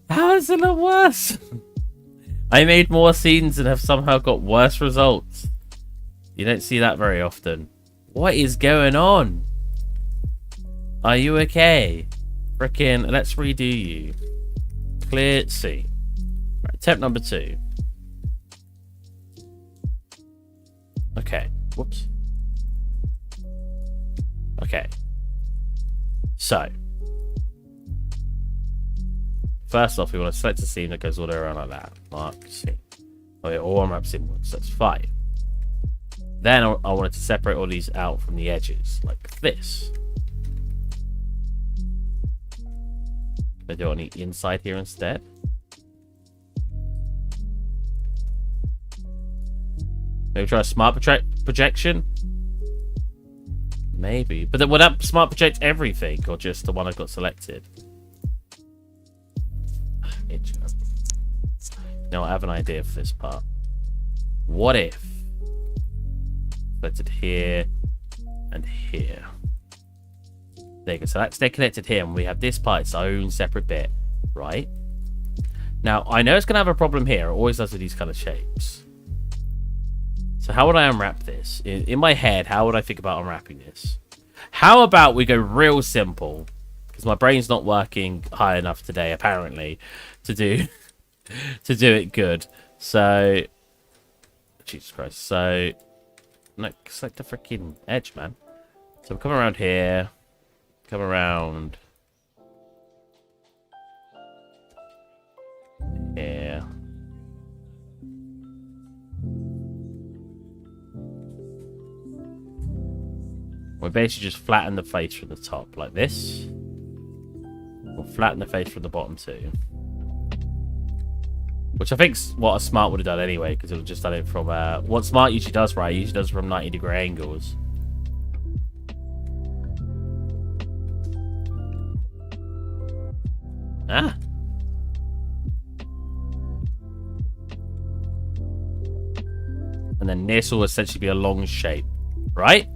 How is it not worse? I made more scenes and have somehow got worse results. You don't see that very often. What is going on? Are you okay? Frickin', let's redo you. Clear C. Right, attempt number 2. Okay. Whoops. Okay. So. first off, we want to select a seam that goes all the way around like that. Mark seam. Okay, all unwraps inwards. That's fine. Then I wanted to separate all these out from the edges, like this. I do it on the inside here instead. Maybe try a smart projection? Maybe. But then would that smart project everything, or just the one I got selected? No, I have an idea for this part. What if selected here and here? There you go. So that's they're connected here, and we have this part its own separate bit, right? Now I know it's gonna have a problem here. It always does with these kind of shapes. So how would I unwrap this? In my head, how would I think about unwrapping this? How about we go real simple? Because my brain's not working high enough today, apparently, to do it good. So, Jesus Christ. So, no, select the freaking edge, man. So we come around here, come around here. We basically just flatten the face from the top, like this. We'll flatten the face from the bottom too. Which I think's what a smart would have done anyway, because it would have just done it from... what smart usually does, right? It usually does it from 90-degree angles. Ah! And then this will essentially be a long shape, right?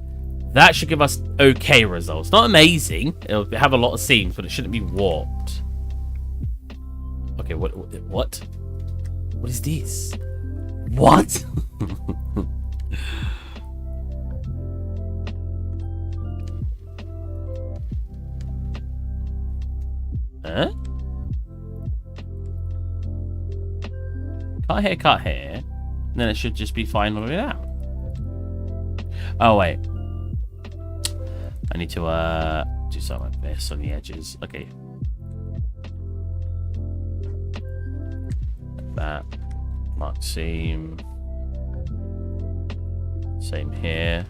That should give us okay results. Not amazing. It'll have a lot of seams, but it shouldn't be warped. Okay, what? What is this? What? Huh? Cut here. And then it should just be fine all the way down. Oh, wait. I need to do something like this on the edges. Okay. Like that. Mark seam. Same here.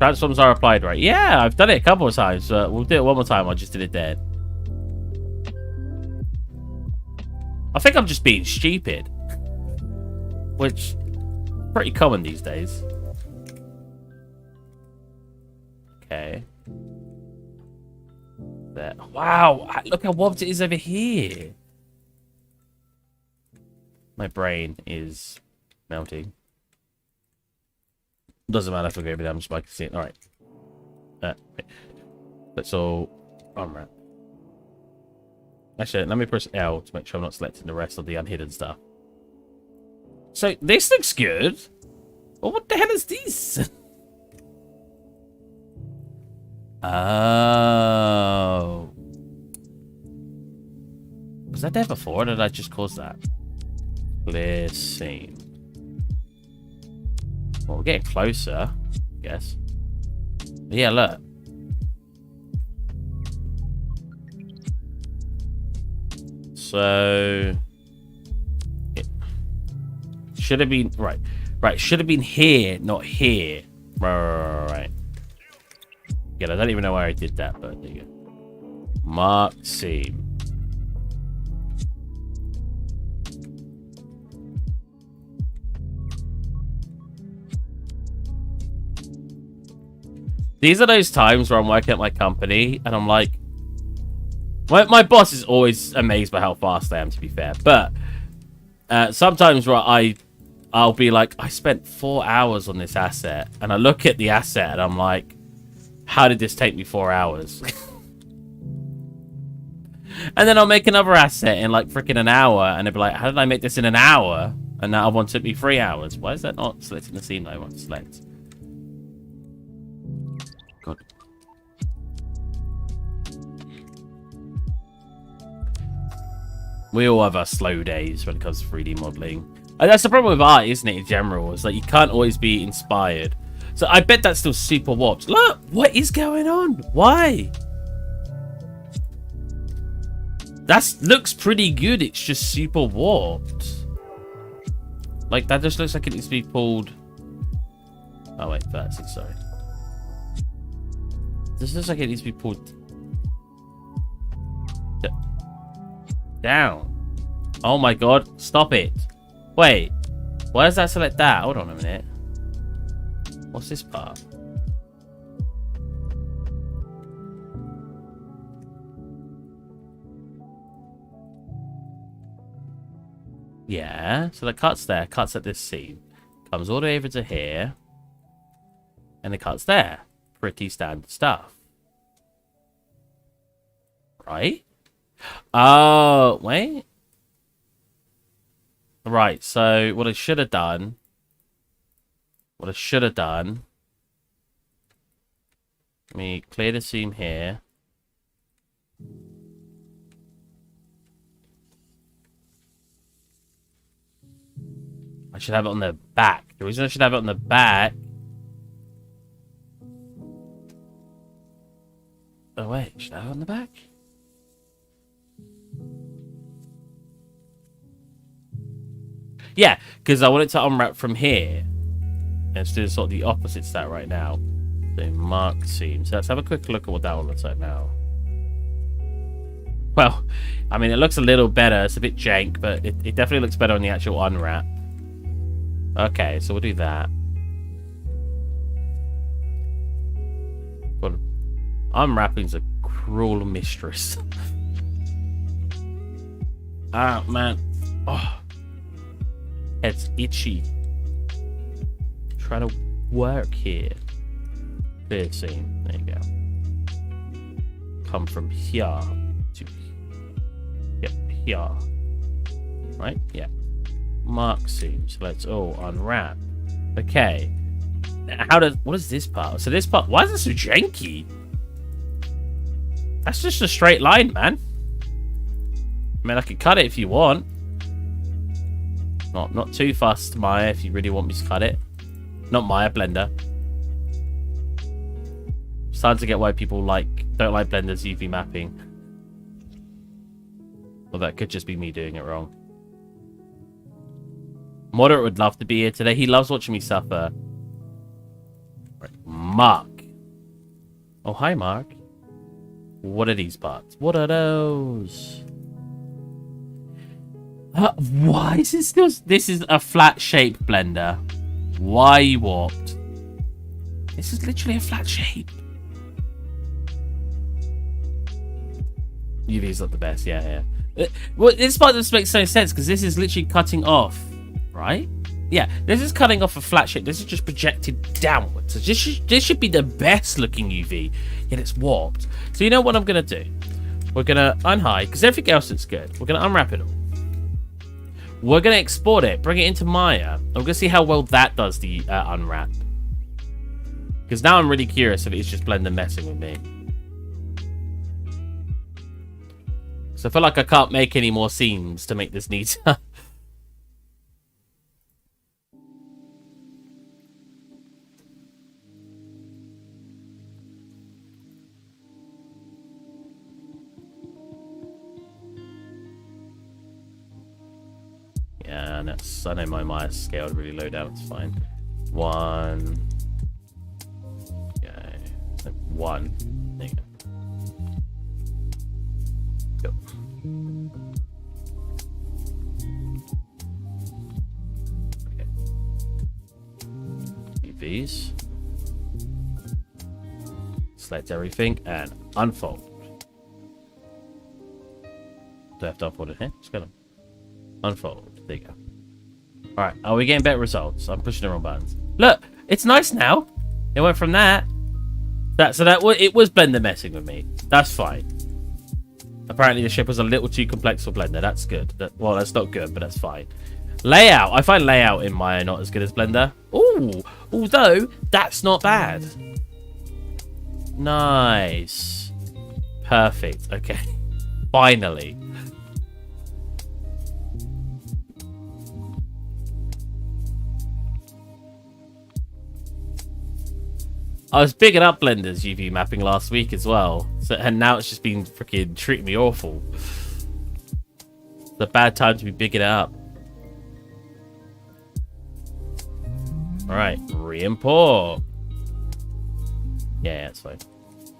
Transforms are applied right. Yeah, I've done it a couple of times. We'll do it one more time. I just did it dead. I think I'm just being stupid. Which pretty common these days. Okay. There. Wow, look how warped it is over here. My brain is melting. Doesn't matter if I go over there, I'm just like seeing. Alright. Let's all unwrap. Actually, let me press L to make sure I'm not selecting the rest of the unhidden stuff. So, this looks good. Well, what the hell is this? Oh. Was that there before, or did I just cause that? Clear seam. Well, we're getting closer, I guess. But yeah, look. So... it should have been... Right. Right, should have been here, not here. Right. Yeah, I don't even know why I did that, but there you go. Mark seam. These are those times where I'm working at my company and I'm like, my boss is always amazed by how fast I am, to be fair. But sometimes where I'll be like, I spent 4 hours on this asset, and I look at the asset and I'm like, how did this take me 4 hours? And then I'll make another asset in like freaking an hour, and they'll be like, how did I make this in an hour? And that one took me 3 hours. Why is that not selecting the scene I want to select? God. We all have our slow days when it comes to 3D modeling. And that's the problem with art, isn't it, in general? It's like you can't always be inspired. So I bet that's still super warped. Look, what is going on? Why? That looks pretty good. It's just super warped. Like, that just looks like it needs to be pulled... Oh, wait, vertices, sorry. This looks like it needs to be pulled... down. Oh my god, stop it. Wait, why does that select that? Hold on a minute. What's this part? Yeah, so the cuts there, cuts at this seam. Comes all the way over to here. And it cuts there. Pretty standard stuff. Right? Oh, wait. Right, so what I should have done... Let me clear the seam here. I should have it on the back. The reason I should have it on the back... Oh, wait. Should I have it on the back? Yeah, because I want it to unwrap from here. And it's doing sort of the opposite to that right now. So mark seam. So let's have a quick look at what that one looks like now. Well, I mean, it looks a little better. It's a bit jank, but it definitely looks better on the actual unwrap. Okay, so we'll do that. But unwrapping's a cruel mistress. Ah, man. Oh. It's itchy. Trying to work here. Clear seam. There you go. Come from here to here. Right? Yeah. Mark seam. So let's all unwrap. Okay. What is this part? So this part, why is it so janky? That's just a straight line, man. I mean, I could cut it if you want. Not too fussed, Maya, if you really want me to cut it. Not Maya, Blender. Starting to get why people don't like Blender's UV mapping. Well, that could just be me doing it wrong. Moderate would love to be here today. He loves watching me suffer. Right. Mark. Oh, hi, Mark. What are these parts? What are those? Why is it still... This is a flat shape, Blender. Why are you warped? This is literally a flat shape. UV's not the best, yeah. Well, this part doesn't make no sense, because this is literally cutting off, right? Yeah, this is cutting off a flat shape. This is just projected downwards. So this should be the best looking UV, yet it's warped. So you know what I'm going to do? We're going to unhide, because everything else is good. We're going to unwrap it all. We're going to export it, bring it into Maya. I'm going to see how well that does the unwrap. Because now I'm really curious if it's just Blender messing with me. So I feel like I can't make any more seams to make this neater. Yeah, and I know my Maya scaled really low down, it's fine. 1. Okay. 1. There you go. Go. Okay. UVs. Select everything and unfold. Do I have to unfold it here? Just go. Unfold. There you go. Alright, are we getting better results? I'm pushing the wrong buttons. Look, it's nice now. It went from that. It was Blender messing with me. That's fine. Apparently the ship was a little too complex for Blender. That's good. Well, that's not good, but that's fine. Layout. I find layout in Maya not as good as Blender. Ooh, although that's not bad. Nice. Perfect. Okay. Finally. I was bigging up Blender's UV mapping last week as well. And now it's just been freaking treating me awful. It's a bad time to be bigging it up. Alright, re-import. Yeah, that's fine.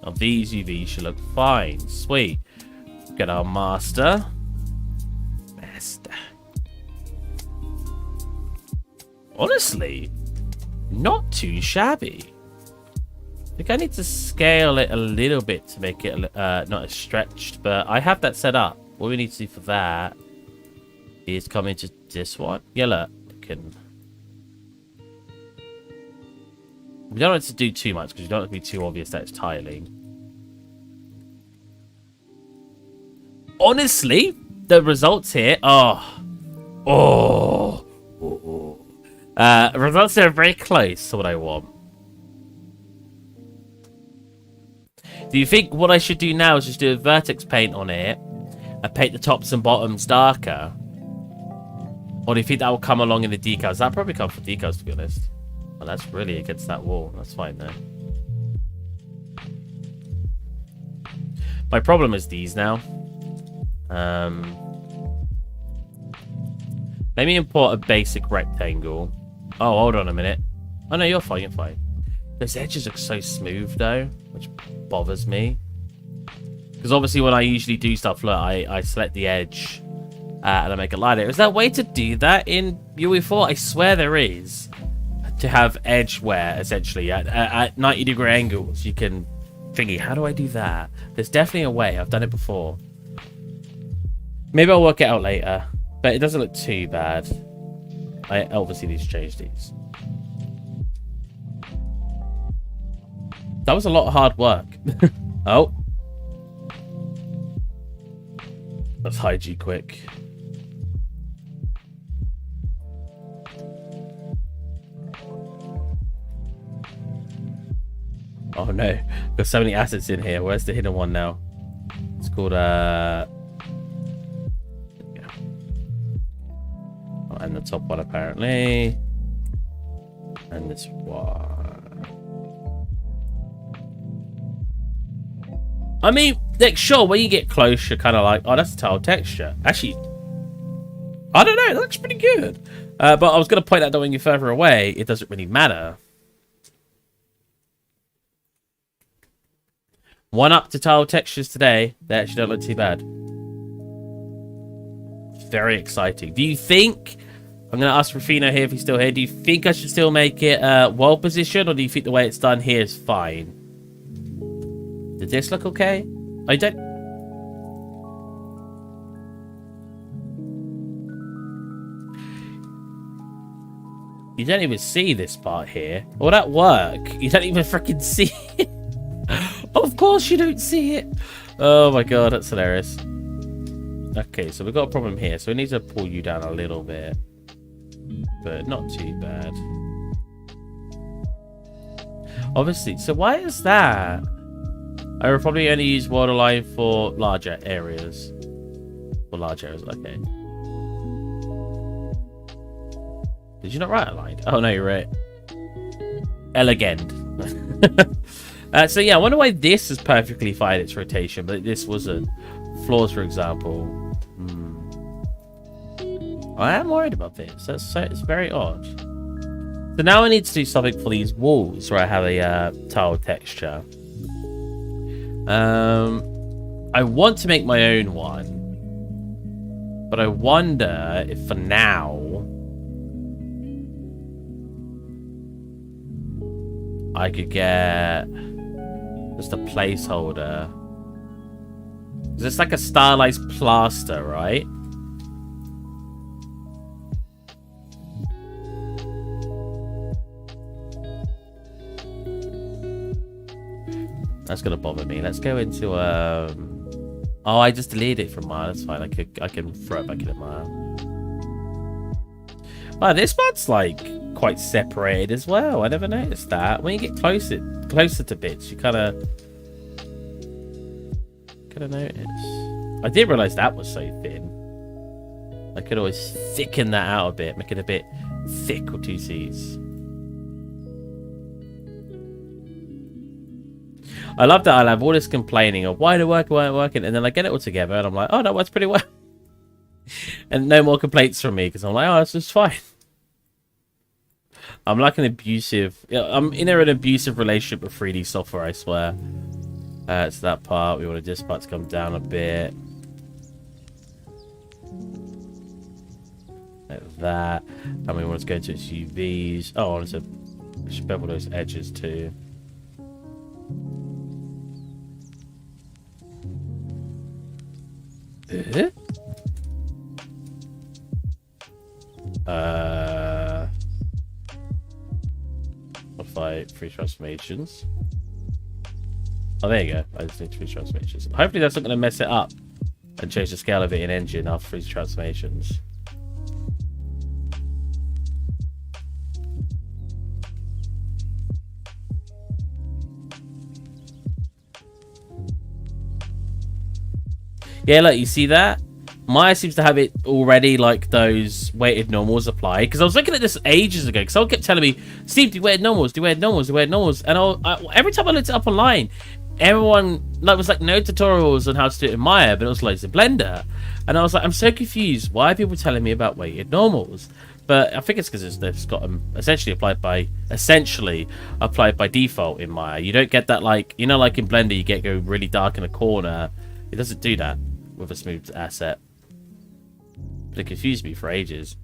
Now these UVs should look fine. Sweet. Get our master. Honestly, not too shabby. I think I need to scale it a little bit to make it not as stretched, but I have that set up. What we need to do for that is come into this one. Yeah, look. We don't want it to do too much because you don't want it to be too obvious that it's tiling. Honestly, the results here are... results are very close to what I want. Do you think what I should do now is just do a vertex paint on it and paint the tops and bottoms darker? Or do you think that will come along in the decals? That'll probably come for decals, to be honest. Oh, that's really against that wall. That's fine, though. My problem is these now. Let me import a basic rectangle. Oh, hold on a minute. Oh, no, you're fine, you're fine. Those edges look so smooth, though, which bothers me. Because obviously when I usually do stuff, look, I select the edge and I make it lighter. Is there a way to do that in UE4? I swear there is. To have edge wear, essentially, at 90-degree angles. You can thingy, how do I do that? There's definitely a way. I've done it before. Maybe I'll work it out later. But it doesn't look too bad. I obviously need to change these. That was a lot of hard work. Oh. Let's hide you quick. Oh no. Got so many assets in here. Where's the hidden one now? It's called and the top one apparently. And this one. I mean, like, sure, when you get close, you're kind of like, oh, that's a tile texture. Actually, I don't know, it looks pretty good. But I was going to point out that when you're further away, it doesn't really matter. One up to tile textures today. They actually don't look too bad. Very exciting. Do you think... I'm going to ask Rufino here if he's still here. Do you think I should still make it well positioned, or do you think the way it's done here is fine? Did this look okay? I don't... You don't even see this part here. Will that work? You don't even freaking see it. Of course you don't see it. Oh my god, that's hilarious. Okay, so we've got a problem here. So we need to pull you down a little bit. But not too bad. Obviously, so why is that? I would probably only use waterline for larger areas. For large areas, okay. Did you not write a line? Oh no, you're right. Elegant. So yeah, I wonder why this is perfectly fine, its rotation, but this wasn't. Floors, for example. I am worried about this. It's very odd. So now I need to do something for these walls where I have a tile texture. I want to make my own one, but I wonder if for now I could get just a placeholder. Because it's like a stylized plaster, right? That's gonna bother me. Let's go into oh, I just deleted it from mine. That's fine. I can throw it back in mine. Oh, this one's like quite separated as well. I never noticed that. When you get closer to bits, you kind of notice. I didn't realize that was so thin. I could always thicken that out a bit, make it a bit thick with two C's. I love that I'll have all this complaining of why the work weren't working, and then I get it all together and I'm like, oh, that works pretty well. And no more complaints from me because I'm like, oh, this is fine. I'm like an abusive... I'm in an abusive relationship with 3D software, I swear. It's that part. We want this part to come down a bit. Like that. And we want to go to its UVs. Oh, I want to bevel those edges too. Modify free transformations. Oh, there you go. I just need free transformations. Hopefully that's not going to mess it up and change the scale of it in engine after free transformations. Yeah, look, you see that? Maya seems to have it already, like those weighted normals applied. Because I was looking at this ages ago. Because someone kept telling me, Steve, do weighted normals, do weighted normals, do weighted normals. And every time I looked it up online, everyone, like, was like no tutorials on how to do it in Maya, but it was loads in Blender. And I was like, I'm so confused. Why are people telling me about weighted normals? But I think it's because they've got them essentially applied by default in Maya. You don't get that, like, you know, like in Blender, you get go really dark in a corner. It doesn't do that with a smooth asset. But it confused me for ages.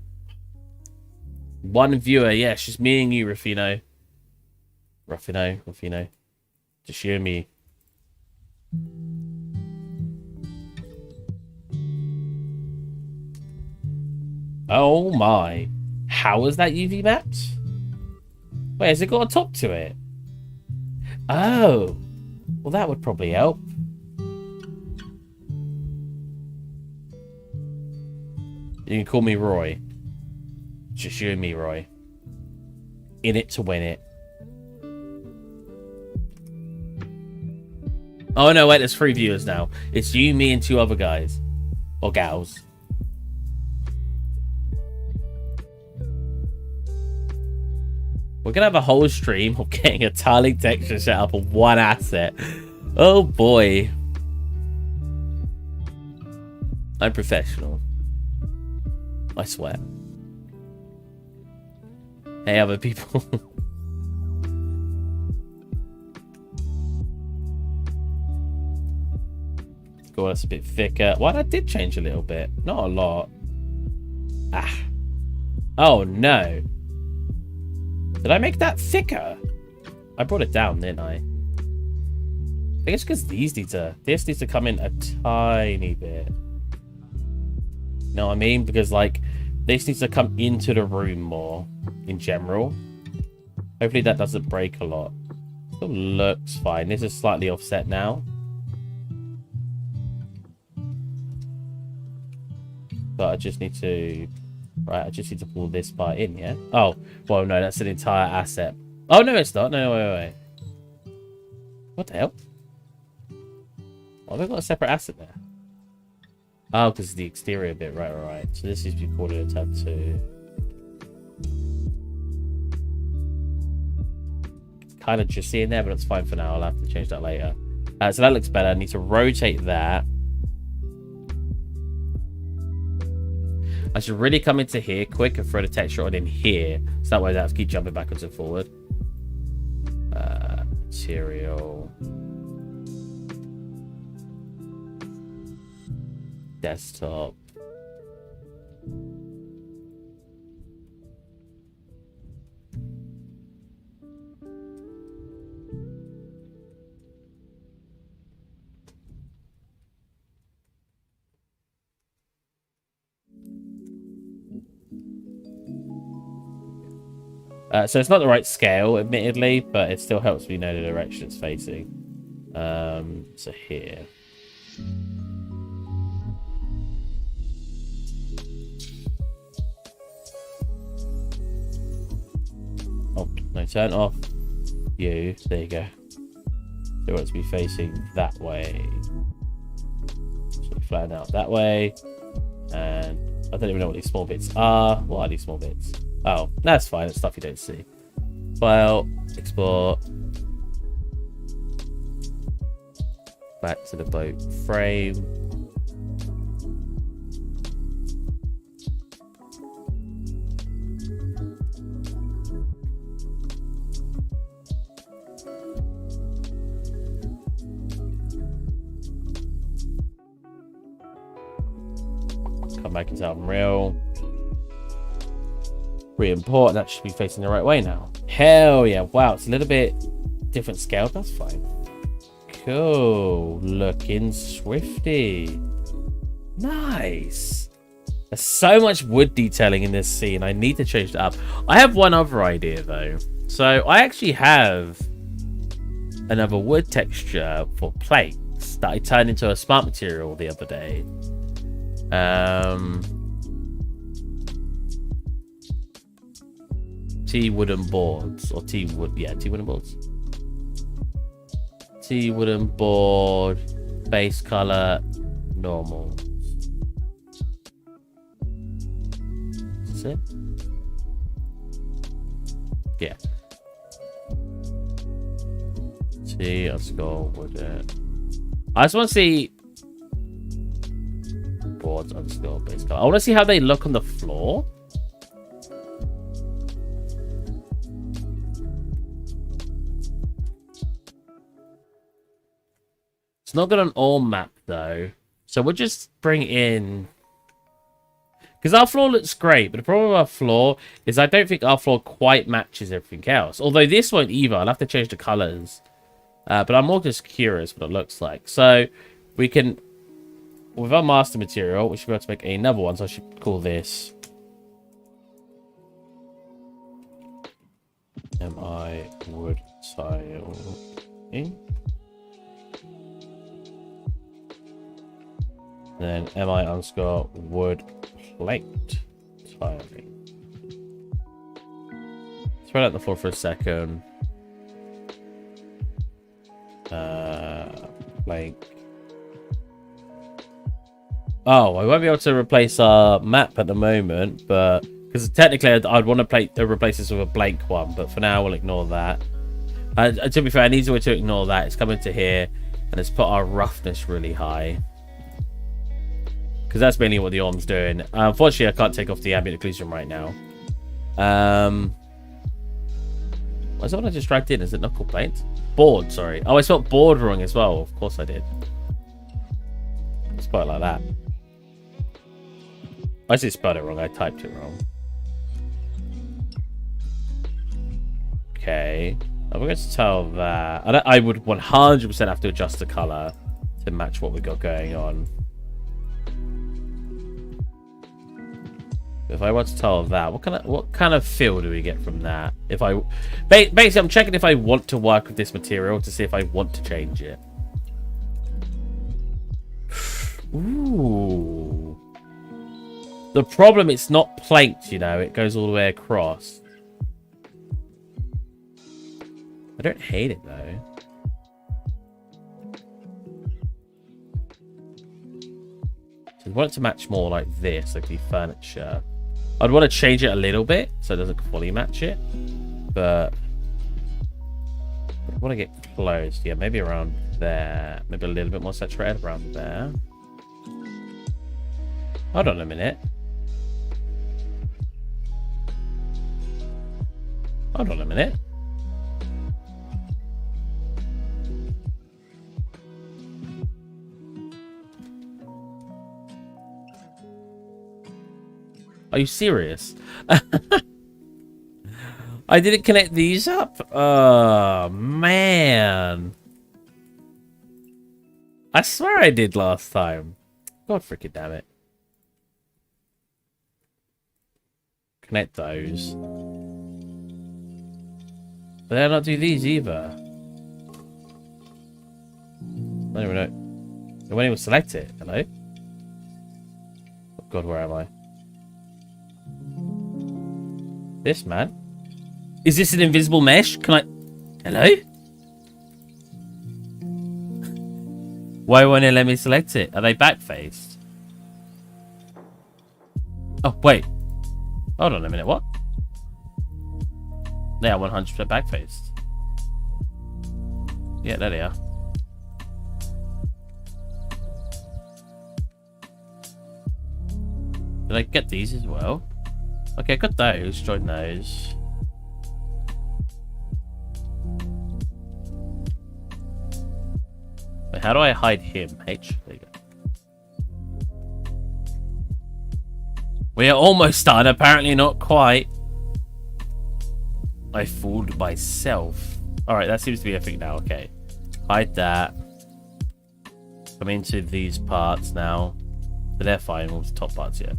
One viewer, yeah, it's just me and you, Rufino. Rufino. Just you and me. Oh my. How is that UV mapped? Wait, has it got a top to it? Oh. Well, that would probably help. You can call me Roy. Just you and me, Roy. In it to win it. Oh, no, wait, there's 3 viewers now. It's you, me, and 2 other guys. Or gals. We're going to have a whole stream of getting a tiling texture set up on one asset. Oh, boy. I'm professional. I swear. Hey, other people. Cool, that's a bit thicker. Well, that did change a little bit. Not a lot. Ah. Oh, no. Did I make that thicker? I brought it down, didn't I? I think it's because this needs to come in a tiny bit. You know what I mean? Because, like, this needs to come into the room more in general. Hopefully that doesn't break a lot. Still looks fine. This is slightly offset now. But I just need to... Right, I just need to pull this part in, yeah? Oh, well, no, that's an entire asset. Oh, no, it's not. No, wait. What the hell? Why have I got a separate asset there? Oh, because the exterior bit. Right. So this is called a tab 2. Kind of just seeing there, but it's fine for now. I'll have to change that later. So that looks better. I need to rotate that. I should really come into here quick and throw the texture on in here. So that way I don't have to keep jumping backwards and forward. Material. Desktop. So it's not the right scale, admittedly, but it still helps me know the direction it's facing. So here. Oh, no, turn off you. There you go. So it wants to be facing that way. So flatten out that way. And I don't even know what these small bits are. What are these small bits? Oh, that's fine. It's stuff you don't see. File, export. Back to the boat frame. come back into Unreal. Re-import. That should be facing the right way now. Hell yeah. Wow, it's a little bit different scale. That's fine. Cool. Looking swifty. Nice. There's so much wood detailing in this scene. I need to change that up. I have one other idea, though. So I actually have another wood texture for plates that I turned into a smart material the other day. T wooden boards, or T wood, yeah, T wooden boards. T wooden board, base color, normal. Is it? Yeah. T, let's go with it. I just want to see boards underscore base color. I want to see how they look on the floor. It's not got an all map though, so we'll just bring in, because our floor looks great, but the problem with our floor is I don't think our floor quite matches everything else. Although this won't either. I'll have to change the colors, but I'm more just curious what it looks like. So we can, with our master material, we should be able to make another one. So I should call this MI wood tile. Then MI underscore wood plate tiling. Spread out the floor for a second. Plank. Oh, I won't be able to replace our map at the moment, but because technically I'd want to replace this with a blank one, but for now we'll ignore that. To be fair, an easy way to ignore that is come into here and it's put our roughness really high. Because that's mainly what the arm's doing. Unfortunately, I can't take off the ambient occlusion right now. What's that one I just dragged in? Is it knuckle plate? Board, sorry. Oh, I spelled board wrong as well. Of course I did. I spelled it like that. I just spelled it wrong. I typed it wrong. Okay. I'm going to tell that. I would 100% have to adjust the color to match what we've got going on. If I want to tell that, what kind of feel do we get from that? If I basically, I'm checking if I want to work with this material to see if I want to change it. Ooh. The problem, it's not planked, you know. It goes all the way across. I don't hate it though. So I want it to match more like this, like the furniture. I'd want to change it a little bit so it doesn't fully match it, but I want to get close. Yeah, maybe around there. Maybe a little bit more saturated around there. Hold on a minute. Hold on a minute. Are you serious? I didn't connect these up? Oh, man. I swear I did last time. God freaking damn it. Connect those. But they'll not do these either. I don't even know. I won't even select it. Hello? Oh God, where am I? This, man. Is this an invisible mesh? Can I... Hello? Why won't it let me select it? Are they back-faced? Oh, wait. Hold on a minute, what? They are 100% back-faced. Yeah, there they are. Did I get these as well? Okay, I got those. Join those. Wait, how do I hide him? H. There you go. We are almost done. Apparently not quite. I fooled myself. Alright, that seems to be everything now. Okay. Hide that. Come into these parts now. But they're fine. All the top parts yet.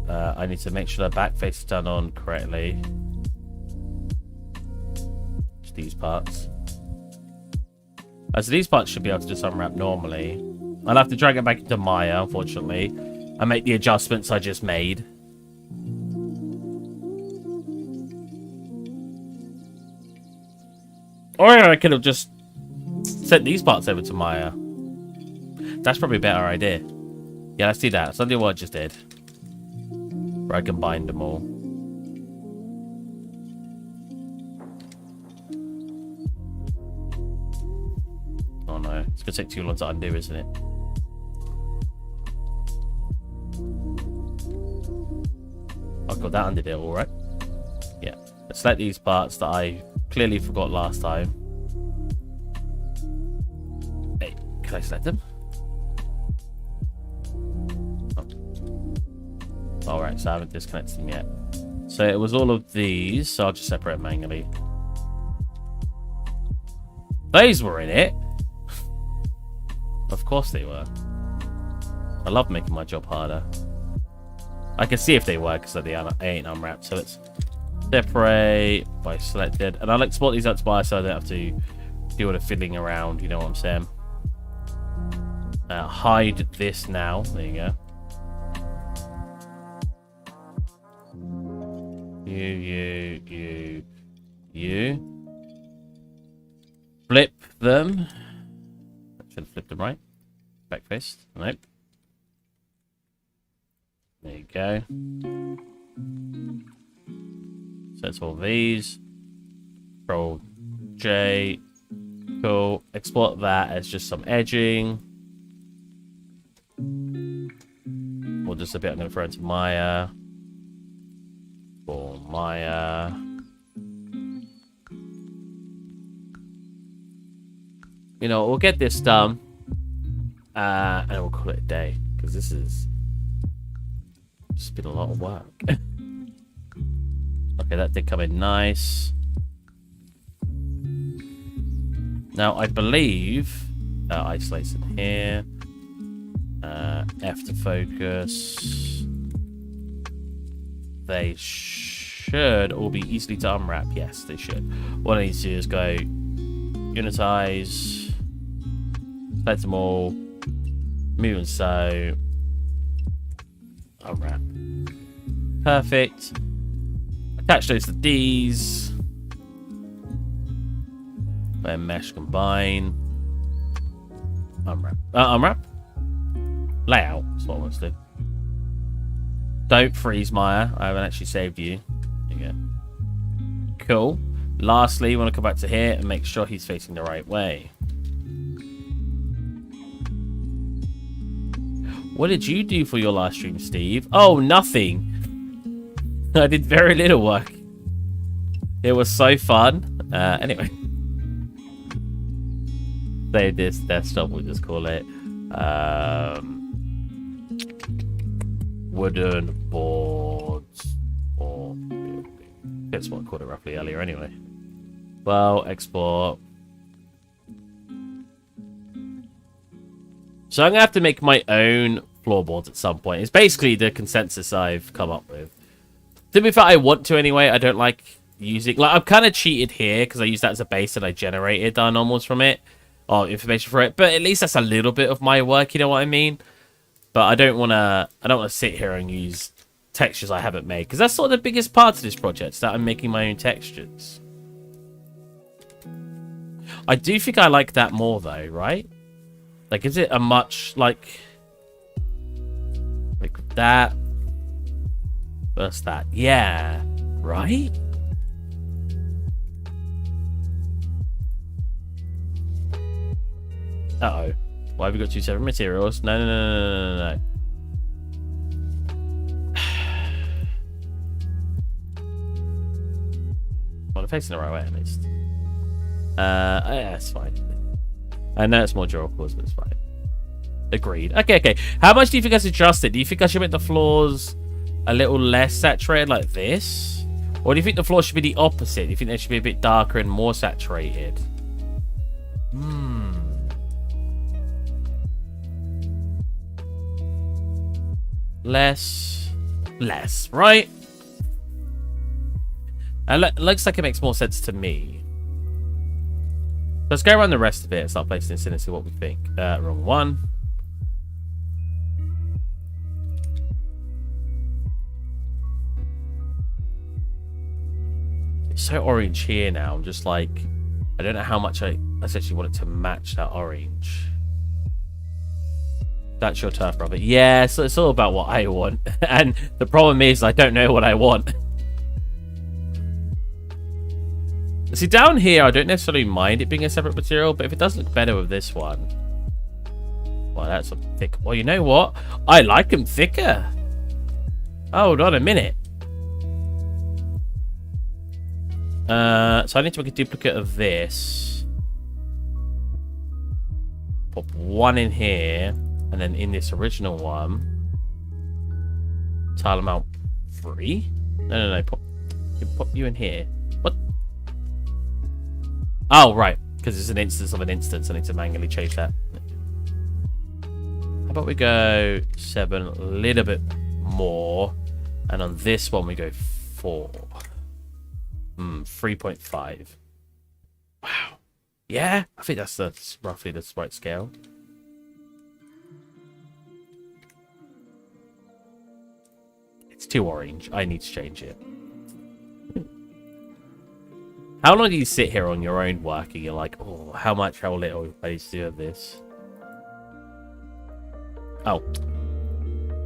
I need to make sure the back face is done on correctly. Just these parts. So these parts should be able to just unwrap normally. I'll have to drag it back into Maya, unfortunately, and make the adjustments I just made. Or I could have just sent these parts over to Maya. That's probably a better idea. Yeah, let's do that. Let's undo what I just did. Where I combined them all. Oh no, it's gonna take too long to undo, isn't it? Oh god, that undid it all right. Yeah, let's select these parts that I clearly forgot last time. Hey, can I select them? Oh. Alright, so I haven't disconnected them yet. So it was all of these, so I'll just separate manually. Those were in it. Of course they were. I love making my job harder. I can see if they were because they ain't unwrapped. So let's separate by selected. And I'll export these out to buy so I don't have to do all the fiddling around. You know what I'm saying? Hide this now. There you go. You. Flip them. I should have flipped them right. Back face. Nope. There you go. So it's all these. Control J. Cool. Export that as just some edging. Or just a bit I'm going to throw into Maya. For Maya. You know, we'll get this done. And we'll call it a day. Because this is just been a lot of work. Okay, that did come in nice. Now, I believe isolates in here. F to focus. They should all be easily to unwrap. Yes, they should. What I need to do is go unitize, select them all, move and so, unwrap. Perfect. Attach those to these. Then mesh combine. Unwrap. Unwrap? Layout. That's what I want to do. Don't freeze, Maya. I haven't actually saved you. There you go. Cool. Lastly, you want to come back to here and make sure he's facing the right way. What did you do for your live stream, Steve? Oh, nothing. I did very little work. It was so fun. Anyway. Save this desktop, we'll just call it. Wooden boards. Or that's what I called it roughly earlier anyway. Well, export. So I'm going to have to make my own floorboards at some point. It's basically the consensus I've come up with. To be fair, I want to anyway. I don't like using... Like, I've kind of cheated here because I used that as a base and I generated normals from it. Or information for it. But at least that's a little bit of my work, you know what I mean? But I don't want to sit here and use textures I haven't made. Because that's sort of the biggest part of this project, is that I'm making my own textures. I do think I like that more, though, right? Like, is it a much, like that versus that? Yeah, right? Uh-oh. Why have we got two separate materials? No. Well, I'm facing the right way, at least. Yeah, it's fine. I know it's more durable cores, but it's fine. Agreed. Okay. How much do you think I should adjust it? Do you think I should make the floors a little less saturated like this? Or do you think the floor should be the opposite? Do you think they should be a bit darker and more saturated? Less, right? Looks like it makes more sense to me. Let's go around the rest of it and start placing this in and see what we think. Wrong one. It's so orange here now. I'm just like, I don't know how much I essentially want it to match that orange. That's your turf, brother. Yeah, so it's all about what I want. And the problem is I don't know what I want. See, down here, I don't necessarily mind it being a separate material, but if it does look better with this one... Well, that's a thick... Well, you know what? I like them thicker. Hold on a minute. So I need to make a duplicate of this. Pop one in here. And then in this original one, tile amount 3. No. Pop you in here. What? Oh, right. Because it's an instance of an instance. I need to manually change that. How about we go 7, a little bit more. And on this one, we go 4. 3.5. Wow. Yeah, I think that's roughly the right scale. It's too orange. I need to change it. How long do you sit here on your own working? You're like, oh, how little I need to do of this? Oh.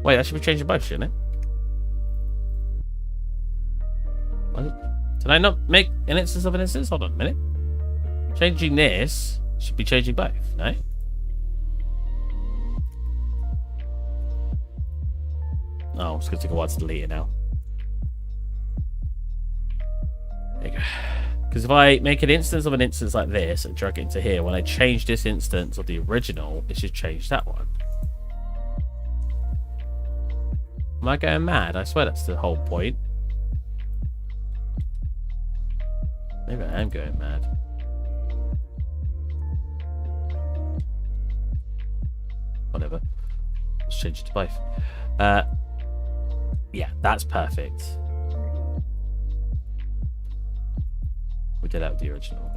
Wait, I should be changing both, shouldn't it? What? Did I not make an instance of an instance? Hold on a minute. Changing this should be changing both, no? Oh, it's going to take a while to delete it now. There you go. Because if I make an instance of an instance like this and drag it into here, when I change this instance of the original, it should change that one. Am I going mad? I swear that's the whole point. Maybe I am going mad. Whatever. Let's change it to both. Yeah, that's perfect. We did that with the original.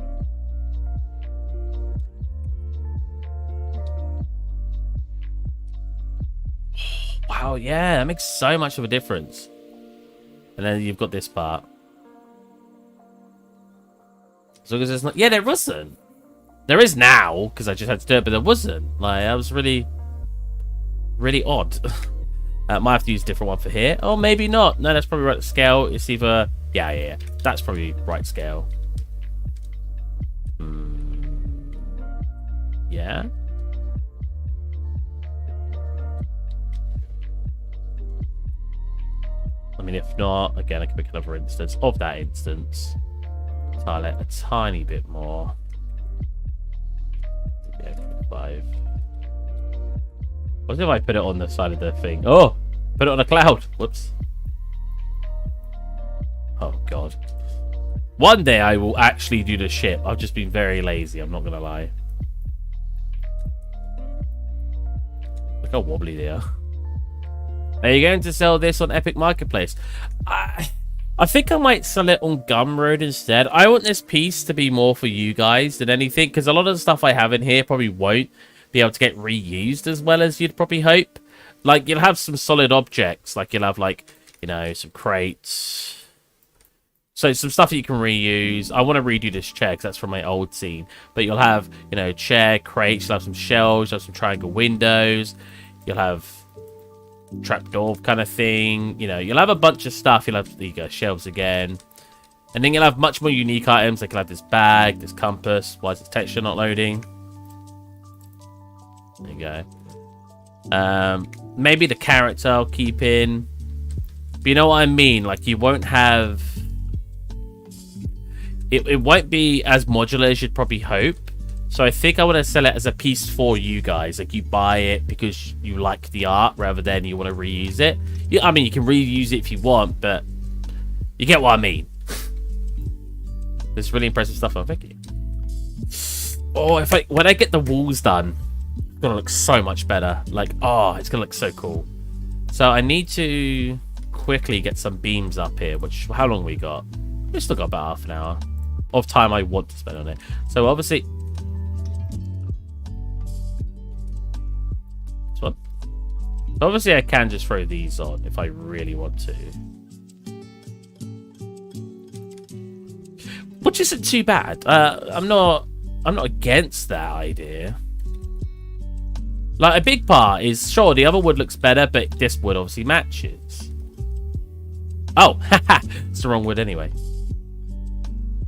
Wow, yeah, that makes so much of a difference. And then you've got this part. As long as it's not... Yeah, there wasn't. There is now, because I just had to do it, but there wasn't. Like, that was really odd. Might have to use a different one for here. Oh, maybe not. No, that's probably right scale. It's either... Yeah. That's probably right scale. Yeah. I mean, if not, again, I can pick another instance of that instance. Tile it a tiny bit more. Yeah, 5. What if I put it on the side of the thing? Oh, put it on a cloud. Whoops. Oh, God. One day I will actually do the ship. I've just been very lazy. I'm not going to lie. Look how wobbly they are. Are you going to sell this on Epic Marketplace? I think I might sell it on Gumroad instead. I want this piece to be more for you guys than anything, because a lot of the stuff I have in here probably won't be able to get reused as well as you'd probably hope. Like, you'll have some solid objects. Like, you'll have, like, you know, some crates. So, some stuff that you can reuse. I want to redo this chair, because that's from my old scene. But you'll have, you know, chair, crates. You'll have some shelves. You'll have some triangle windows. You'll have trapdoor kind of thing. You know, you'll have a bunch of stuff. You'll have, there you go, shelves again. And then you'll have much more unique items. Like, you'll have this bag, this compass. Why is this texture not loading? There you go. Maybe the character I'll keep in. But you know what I mean? Like, you won't have... It won't be as modular as you'd probably hope. So I think I want to sell it as a piece for you guys. Like, you buy it because you like the art rather than you want to reuse it. Yeah, I mean, you can reuse it if you want, but you get what I mean. There's really impressive stuff on. Thank you. Oh, when I get the walls done, it's gonna look so much better. Like, oh, it's gonna look so cool. So I need to quickly get some beams up here. Which, how long we got? We still got about half an hour of time I want to spend on it. So obviously, this one. Obviously, I can just throw these on if I really want to, which isn't too bad. I'm not against that idea. Like, a big part is, sure, the other wood looks better, but this wood obviously matches. Oh, haha, it's the wrong wood anyway.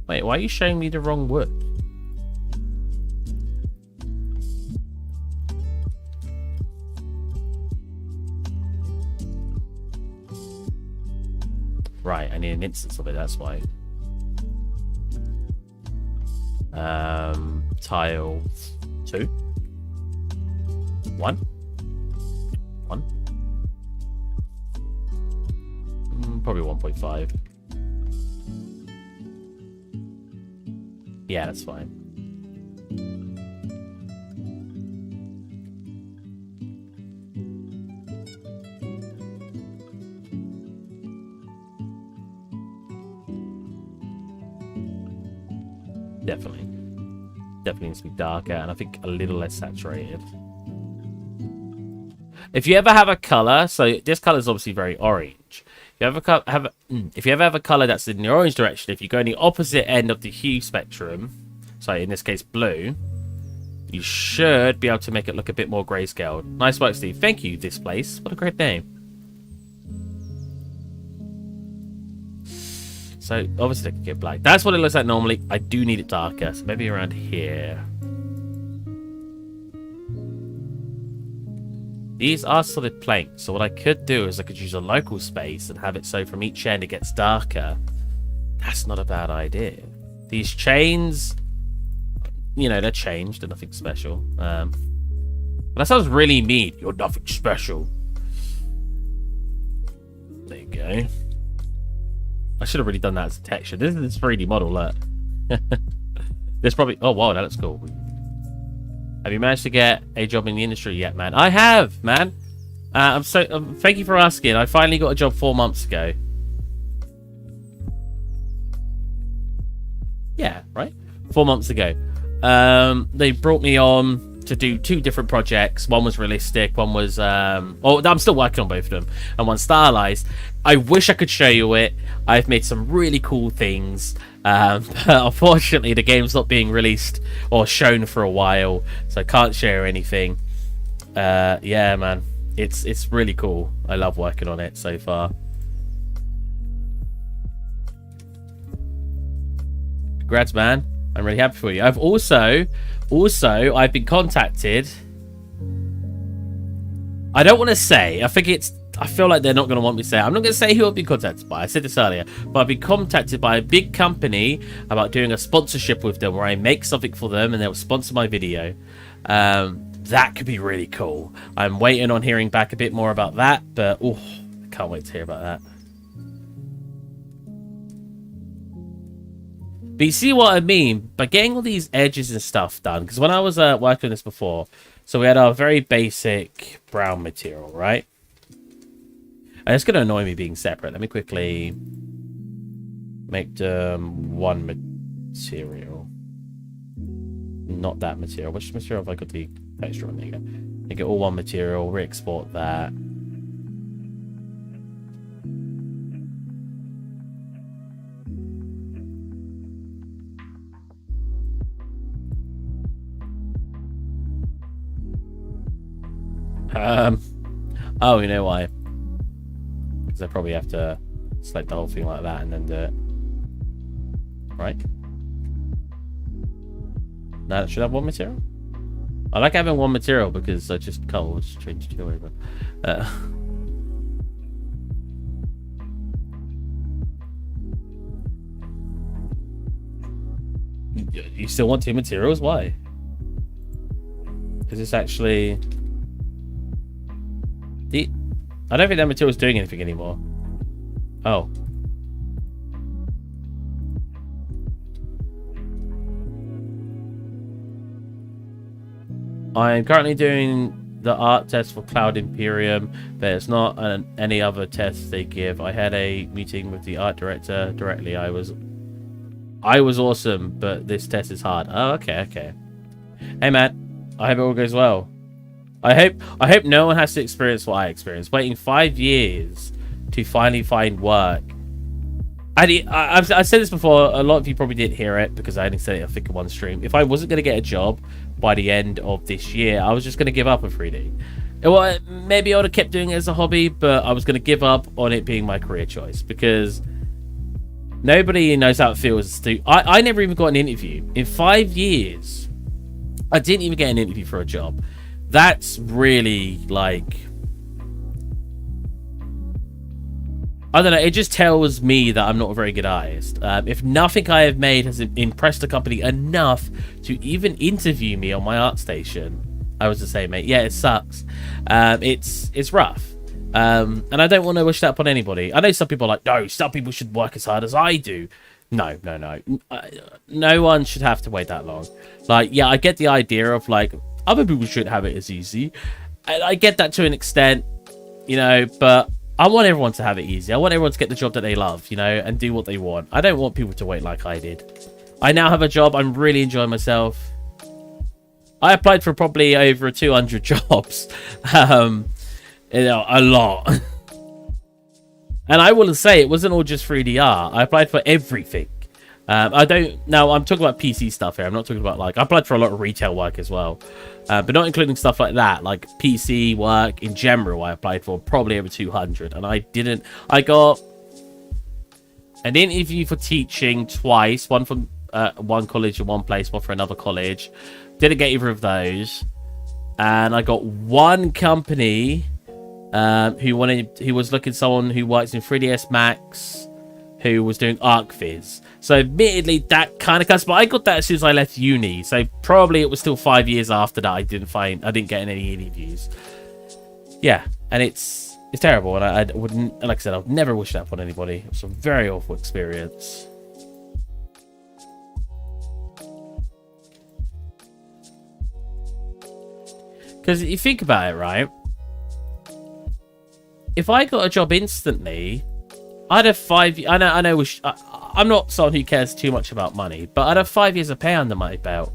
Wait, why are you showing me the wrong wood? Right, I need an instance of it, that's why. Tile 2. 1. Probably 1.5. Yeah, that's fine. Definitely needs to be darker, and I think a little less saturated. If you ever have a color, so this color is obviously very orange. If you ever have a color that's in the orange direction, if you go in the opposite end of the hue spectrum, so in this case blue, you should be able to make it look a bit more grayscale. Nice work, Steve. Thank you, This Place. What a great name. So obviously I can get black. That's what it looks like normally. I do need it darker, so maybe around here. These are solid planks, so what I could do is I could use a local space and have it so from each end it gets darker. That's not a bad idea. These chains, you know, they're changed. They're nothing special. But that sounds really mean. You're nothing special. There you go. I should have really done that as a texture. This is a 3D model, look. This probably... Oh, wow, that looks cool. Have you managed to get a job in the industry yet, man? I have, man. Thank you for asking. I finally got a job 4 months ago. Yeah, right? 4 months ago. They brought me on to do 2 different projects. One was realistic, one was I'm still working on both of them, and one stylized. I wish I could show you it. I've made some really cool things, but unfortunately the game's not being released or shown for a while, so I can't share anything. Yeah, man, it's really cool. I love working on it so far. Congrats, man. I'm really happy for you. I've also I've been contacted. I don't want to say. I feel like they're not going to want me to say. I'm not going to say who I've been contacted by. I said this earlier, but I've been contacted by a big company about doing a sponsorship with them where I make something for them and they'll sponsor my video. That could be really cool. I'm waiting on hearing back a bit more about that, but I can't wait to hear about that. But you see what I mean? By getting all these edges and stuff done, because when I was working on this before, so we had our very basic brown material, right? And it's going to annoy me being separate. Let me quickly make them one material. Not that material. Which material have I got the texture on? There you go. Make it all one material. Re-export that. Oh, you know why? Because I probably have to select the whole thing like that and then do it. Right? No, it should have one material. I like having one material because I just can't change two over. You still want 2 materials? Why? Is this actually... I don't think that material is doing anything anymore. Oh. I'm currently doing the art test for Cloud Imperium, but it's not any other tests they give. I had a meeting with the art director directly. I was awesome, but this test is hard. Oh, okay. Hey, man. I hope it all goes well. I hope no one has to experience what I experienced. Waiting 5 years to finally find work. I've said this before. A lot of you probably didn't hear it because I only said it, I think, in one stream. If I wasn't going to get a job by the end of this year, I was just going to give up on 3D. Well, maybe I would have kept doing it as a hobby, but I was going to give up on it being my career choice because nobody knows how it feels to... I never even got an interview. In 5 years, I didn't even get an interview for a job. That's really, like... I don't know, it just tells me that I'm not a very good artist. If nothing I have made has impressed the company enough to even interview me on my art station, I was to say, mate, yeah, it sucks. It's rough. And I don't want to wish that upon anybody. I know some people are like, no, some people should work as hard as I do. No. No one should have to wait that long. Like, yeah, I get the idea of, like, other people should have it as easy. I get that to an extent, you know, but I want everyone to have it easy. I want everyone to get the job that they love, you know, and do what they want. I don't want people to wait like I did. I now have a job. I'm really enjoying myself. I applied for probably over 200 jobs. You know, a lot. And I will say it wasn't all just 3D art. I applied for everything. I'm talking about PC stuff here. I'm not talking about, like, I applied for a lot of retail work as well. But not including stuff like that, like PC work in general. I applied for probably over 200, and I got an interview for teaching twice, one from one college in one place, one for another college. Didn't get either of those. And I got one company who was looking for someone who works in 3ds Max, who was doing ArcViz. So admittedly, that kind of cuts, but I got that as soon as I left uni. So probably it was still 5 years after that I didn't get any interviews. Yeah, and it's terrible, and I wouldn't, like I said, I'd never wish that upon anybody. It was a very awful experience. Because you think about it, right? If I got a job instantly, I'd have 5 years. I know. I'm not someone who cares too much about money, but I'd have 5 years of pay under my belt.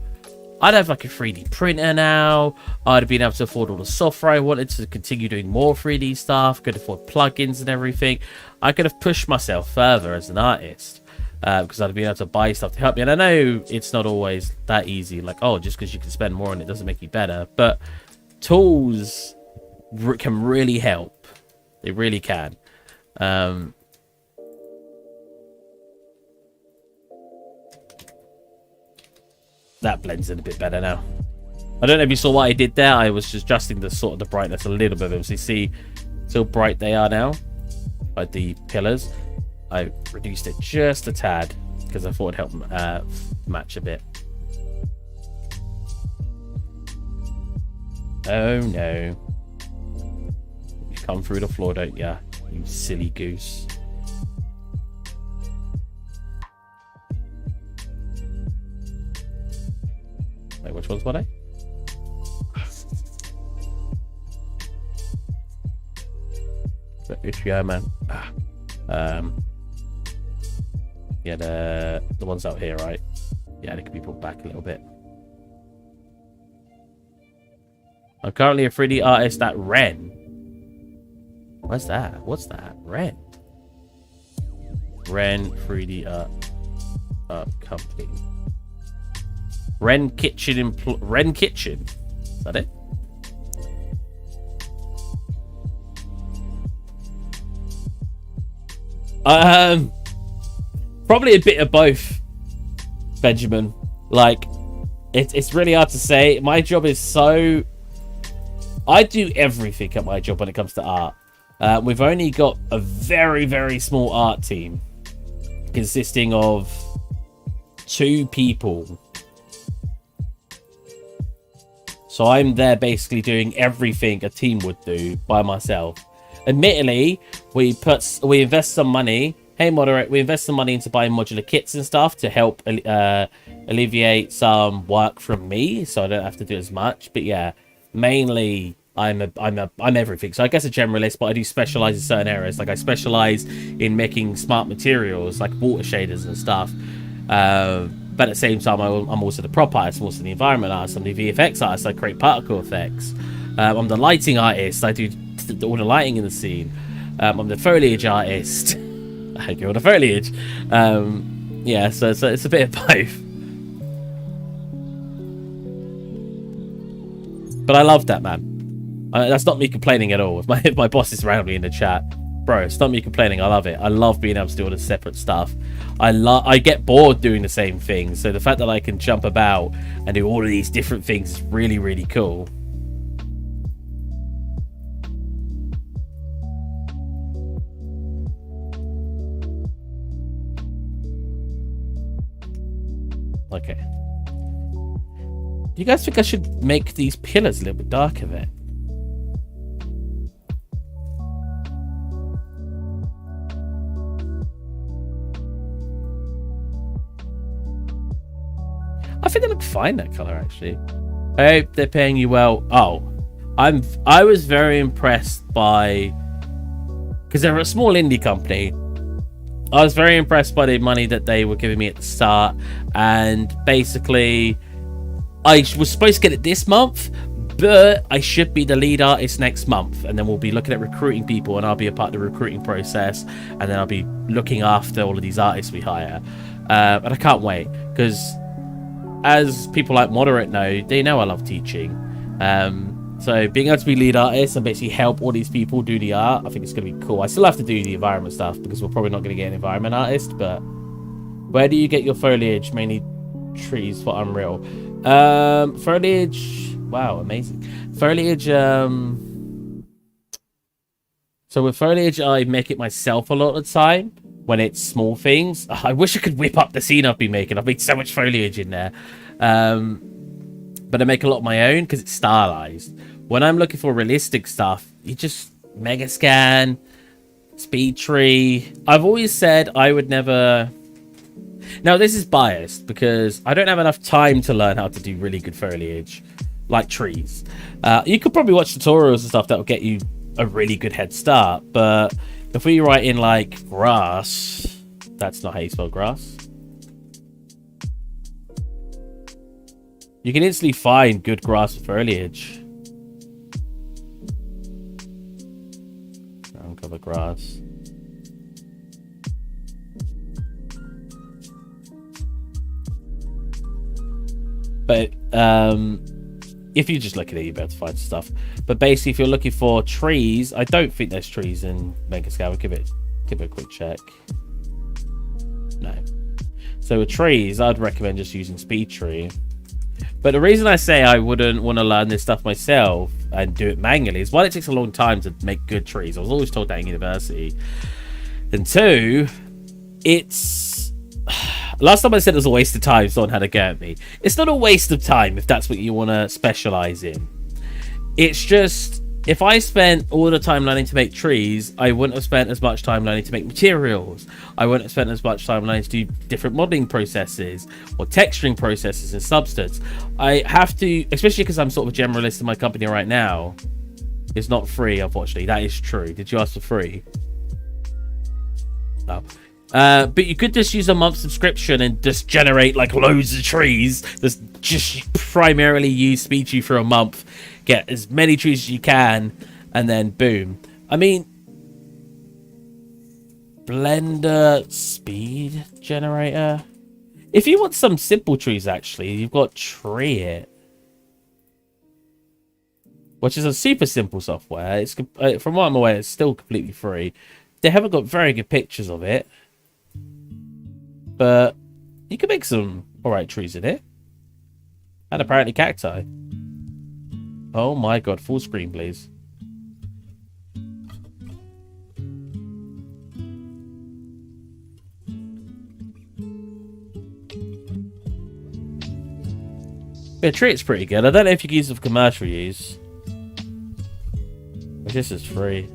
I'd have like a 3D printer now. I'd have been able to afford all the software I wanted to continue doing more 3D stuff. Could afford plugins and everything. I could have pushed myself further as an artist because I'd have been able to buy stuff to help me. And I know it's not always that easy. Like, oh, just because you can spend more on it doesn't make you better. But tools can really help. They really can. That blends in a bit better now. I don't know if you saw what I did there. I was just adjusting the sort of the brightness a little bit. So you see how bright they are now, like the pillars. I reduced it just a tad because I thought it'd help match a bit. Oh no! You come through the floor, don't ya? You silly goose. Wait, which ones were they? Yeah, man. Yeah, the ones out here, right? Yeah, they can be brought back a little bit. I'm currently a 3D artist at Ren. What's that? What's that? Ren 3D art company. Ren Kitchen. Is that it? Probably a bit of both, Benjamin. Like, it's really hard to say. My job is so... I do everything at my job when it comes to art. We've only got a very, very small art team consisting of 2 people. So I'm there basically doing everything a team would do by myself. Admittedly, we invest some money. Hey, moderate, we invest some money into buying modular kits and stuff to help alleviate some work from me, so I don't have to do as much. But yeah, mainly I'm everything. So I guess a generalist, but I do specialize in certain areas. Like I specialize in making smart materials, like water shaders and stuff. But at the same time, I'm also the prop artist, I'm also the environment artist, I'm the VFX artist. I create particle effects. I'm the lighting artist. I do all the lighting in the scene. I'm the foliage artist. I do all the foliage. Yeah, so it's a bit of both. But I love that, man. That's not me complaining at all. If my boss is randomly in the chat, bro, it's not me complaining. I love it. I love being able to do all the separate stuff. I get bored doing the same thing. So the fact that I can jump about and do all of these different things is really, really cool. Okay. Do you guys think I should make these pillars a little bit darker there? I think they look fine, that color, actually. I hope they're paying you well. Oh, I was very impressed by, because they're a small indie company. I was very impressed by the money that they were giving me at the start, and basically I was supposed to get it this month, but I should be the lead artist next month, and then we'll be looking at recruiting people, and I'll be a part of the recruiting process, and then I'll be looking after all of these artists we hire. And I can't wait, because as people like Moderate know, they know I love teaching. So being able to be lead artist and basically help all these people do the art, I think it's going to be cool. I still have to do the environment stuff because we're probably not going to get an environment artist, but where do you get your foliage? Mainly trees for Unreal. Foliage, wow, amazing. Foliage, so with foliage, I make it myself a lot of the time when it's small things. I wish I could whip up the scene I've been making. I've made so much foliage in there. But I make a lot of my own because it's stylized. When I'm looking for realistic stuff, you just mega scan, speed tree. I've always said I would never. Now this is biased because I don't have enough time to learn how to do really good foliage, like trees. You could probably watch tutorials and stuff that will get you a really good head start. But if we write in like grass, that's not how you spell grass. You can instantly find good grass foliage. Ground cover grass. But if you just look at it, you'll be able to find stuff. But basically, if you're looking for trees, I don't think there's trees in Mega Scale. Give it a quick check. No. So with trees, I'd recommend just using Speed Tree. But the reason I say I wouldn't want to learn this stuff myself and do it manually is, one, it takes a long time to make good trees. I was always told that in university. And two, it's... Last time I said it was a waste of time, someone had a go at me. It's not a waste of time if that's what you want to specialize in. It's just, if I spent all the time learning to make trees, I wouldn't have spent as much time learning to make materials. I wouldn't have spent as much time learning to do different modeling processes or texturing processes in Substance. I have to, especially because I'm sort of a generalist in my company right now. It's not free, unfortunately. That is true. Did you ask for free? No. But you could just use a month subscription and just generate like loads of trees. Just primarily use SpeedTree for a month. Get as many trees as you can, and then boom. I mean, Blender speed generator. If you want some simple trees, actually, you've got Tree It, which is a super simple software. It's from what I'm aware, it's still completely free. They haven't got very good pictures of it, but you can make some alright trees in it, and apparently cacti. Oh my god, full screen, please. Yeah, treat's pretty good. I don't know if you can use it for commercial use. This is free.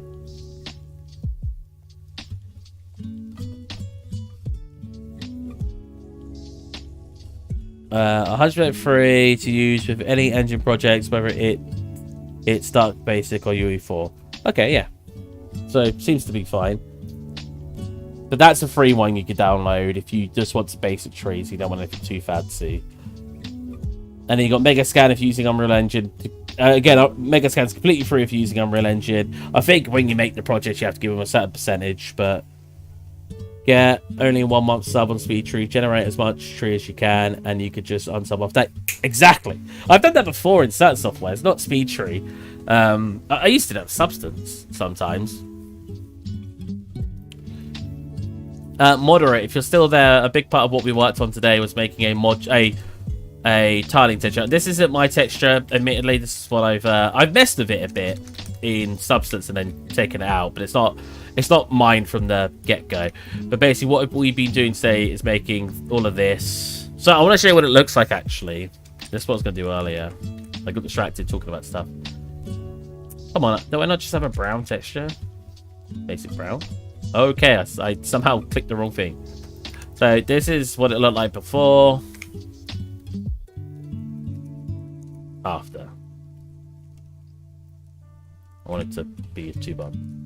Uh, 100% free to use with any engine projects, whether it's Dark Basic or UE4. Okay, yeah. So seems to be fine. But that's a free one you can download if you just want some basic trees. You don't want anything too fancy. And then you got Mega Scan if you're using Unreal Engine. Again, Mega Scan's completely free if you're using Unreal Engine. I think when you make the project, you have to give them a certain percentage, but get only 1 month sub on Speed Tree. Generate as much tree as you can, and you could just unsub off that. Exactly. I've done that before in certain softwares, not Speed Tree. I used to do Substance sometimes. Moderate, if you're still there, a big part of what we worked on today was making a tiling texture. This isn't my texture, admittedly. This is what I've messed with it a bit in Substance and then taken it out, but it's not mine from the get-go. But basically what we've been doing today is making all of this. So I want to show you what it looks like, actually. This is what I was going to do earlier. I got distracted talking about stuff. Come on, do I not just have a brown texture? Basic brown. Okay, I somehow clicked the wrong thing. So this is what it looked like before. After. I want it to be a 2-button.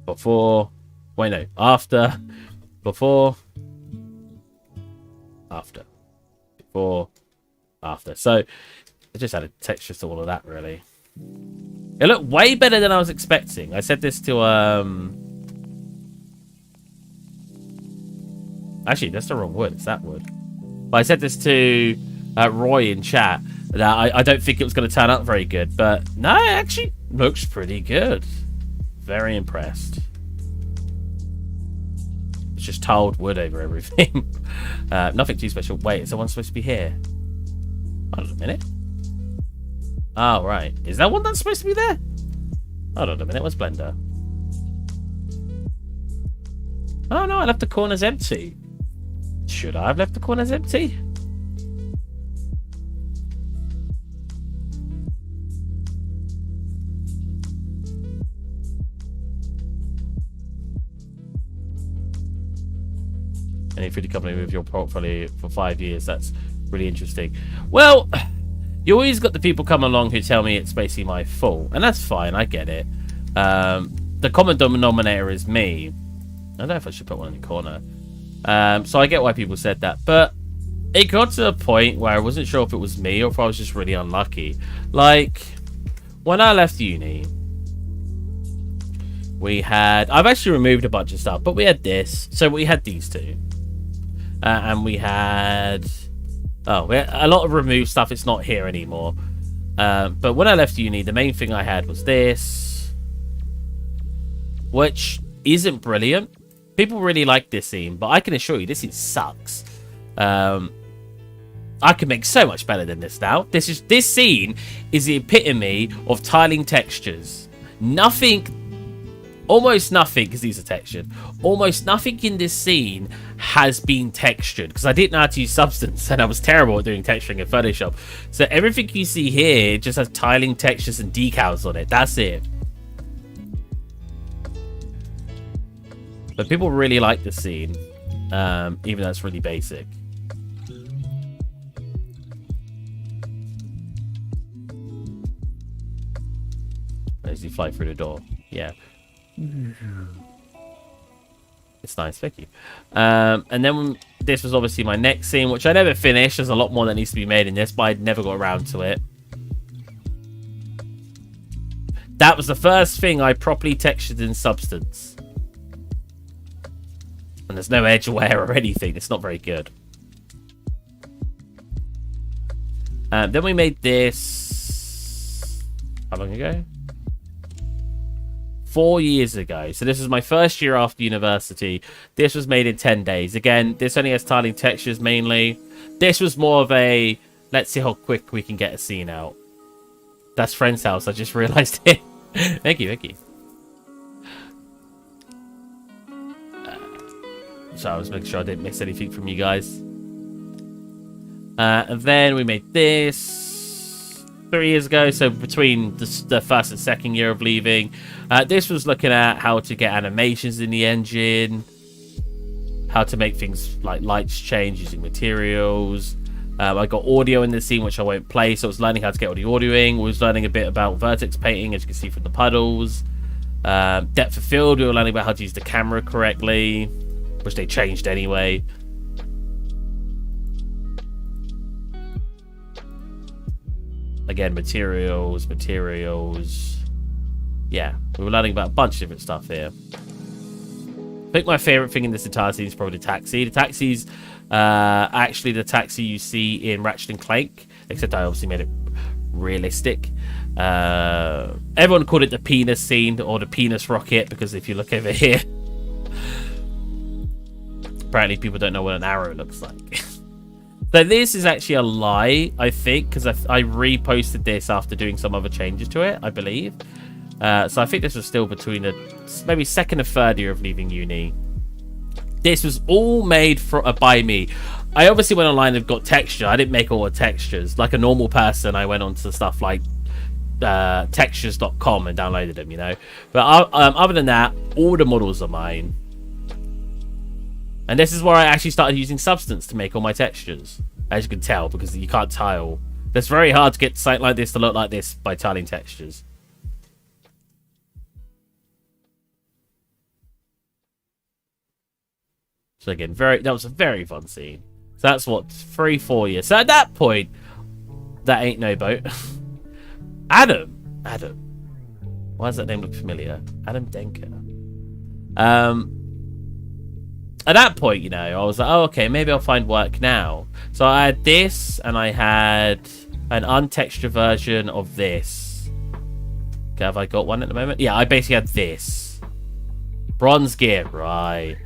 Before. Wait, no. After. Before. After. Before. After. So I just added texture to all of that, really. It looked way better than I was expecting. I said this to actually, that's the wrong wood. It's that wood. But I said this to Roy in chat that I don't think it was going to turn out very good. But no, it actually looks pretty good. Very impressed. It's just tiled wood over everything. Nothing too special. Wait, is there one supposed to be here? Hold on a minute. Oh, right. Is that one that's supposed to be there? Hold on a minute. Where's Blender? Oh, no. I left the corners empty. Should I have left the corners empty? Any 3D company with your portfolio for 5 years. That's really interesting. Well, you always got the people come along who tell me it's basically my fault. And that's fine. I get it. The common denominator is me. I don't know if I should put one in the corner. So I get why people said that. But it got to a point where I wasn't sure if it was me or if I was just really unlucky. Like, when I left uni, we had... I've actually removed a bunch of stuff, but we had this. So we had these two. And we had... Oh, we had a lot of removed stuff. It's not here anymore. But when I left uni, the main thing I had was this. Which isn't brilliant. People really like this scene, but I can assure you, this scene sucks. I can make so much better than this now. This scene is the epitome of tiling textures. Nothing... Almost nothing, because these are textured. Almost nothing in this scene has been textured, because I didn't know how to use Substance, and I was terrible at doing texturing in Photoshop. So everything you see here just has tiling textures and decals on it. That's it. But people really like this scene, even though it's really basic. As you fly through the door. Yeah. It's nice, thank you. And then this was obviously my next scene, which I never finished. There's a lot more that needs to be made in this, but I never got around to it. That was the first thing I properly textured in Substance. And there's no edge wear or anything. It's not very good. Then we made this... How long ago? 4 years ago. So this was my first year after university. This was made in 10 days. Again, this only has tiling textures mainly. This was more of a, let's see how quick we can get a scene out. That's Friend's house. I just realized it. Thank you, thank you. So I was making sure I didn't miss anything from you guys. And then we made this 3 years ago. So between the first and second year of leaving, this was looking at how to get animations in the engine, how to make things like lights change using materials. I got audio in this scene, which I won't play, so I was learning how to get all the audioing. We was learning a bit about vertex painting, as you can see from the puddles. Depth of field, we were learning about how to use the camera correctly, which they changed anyway. Again, materials. Yeah, we were learning about a bunch of different stuff here. I think my favorite thing in this entire scene is probably the taxi. The taxi's actually the taxi you see in Ratchet and Clank, except I obviously made it realistic. Everyone called it the penis scene or the penis rocket, because if you look over here, apparently people don't know what an arrow looks like. So this is actually a lie, I think, because I reposted this after doing some other changes to it, I believe. So I think this was still between the maybe second and third year of leaving uni. This was all made by me. I obviously went online and got texture. I didn't make all the textures. Like a normal person, I went onto stuff like textures.com and downloaded them, you know. But other than that, all the models are mine. And this is where I actually started using Substance to make all my textures. As you can tell, because you can't tile. It's very hard to get something like this to look like this by tiling textures. So again, that was a very fun scene. So that's what, 3-4 years. So at that point, that ain't no boat. Adam. Why does that name look familiar? Adam Denker. At that point, you know, I was like, oh, okay, maybe I'll find work now. So I had this, and I had an untextured version of this. Okay, have I got one at the moment? Yeah, I basically had this. Bronze gear, right.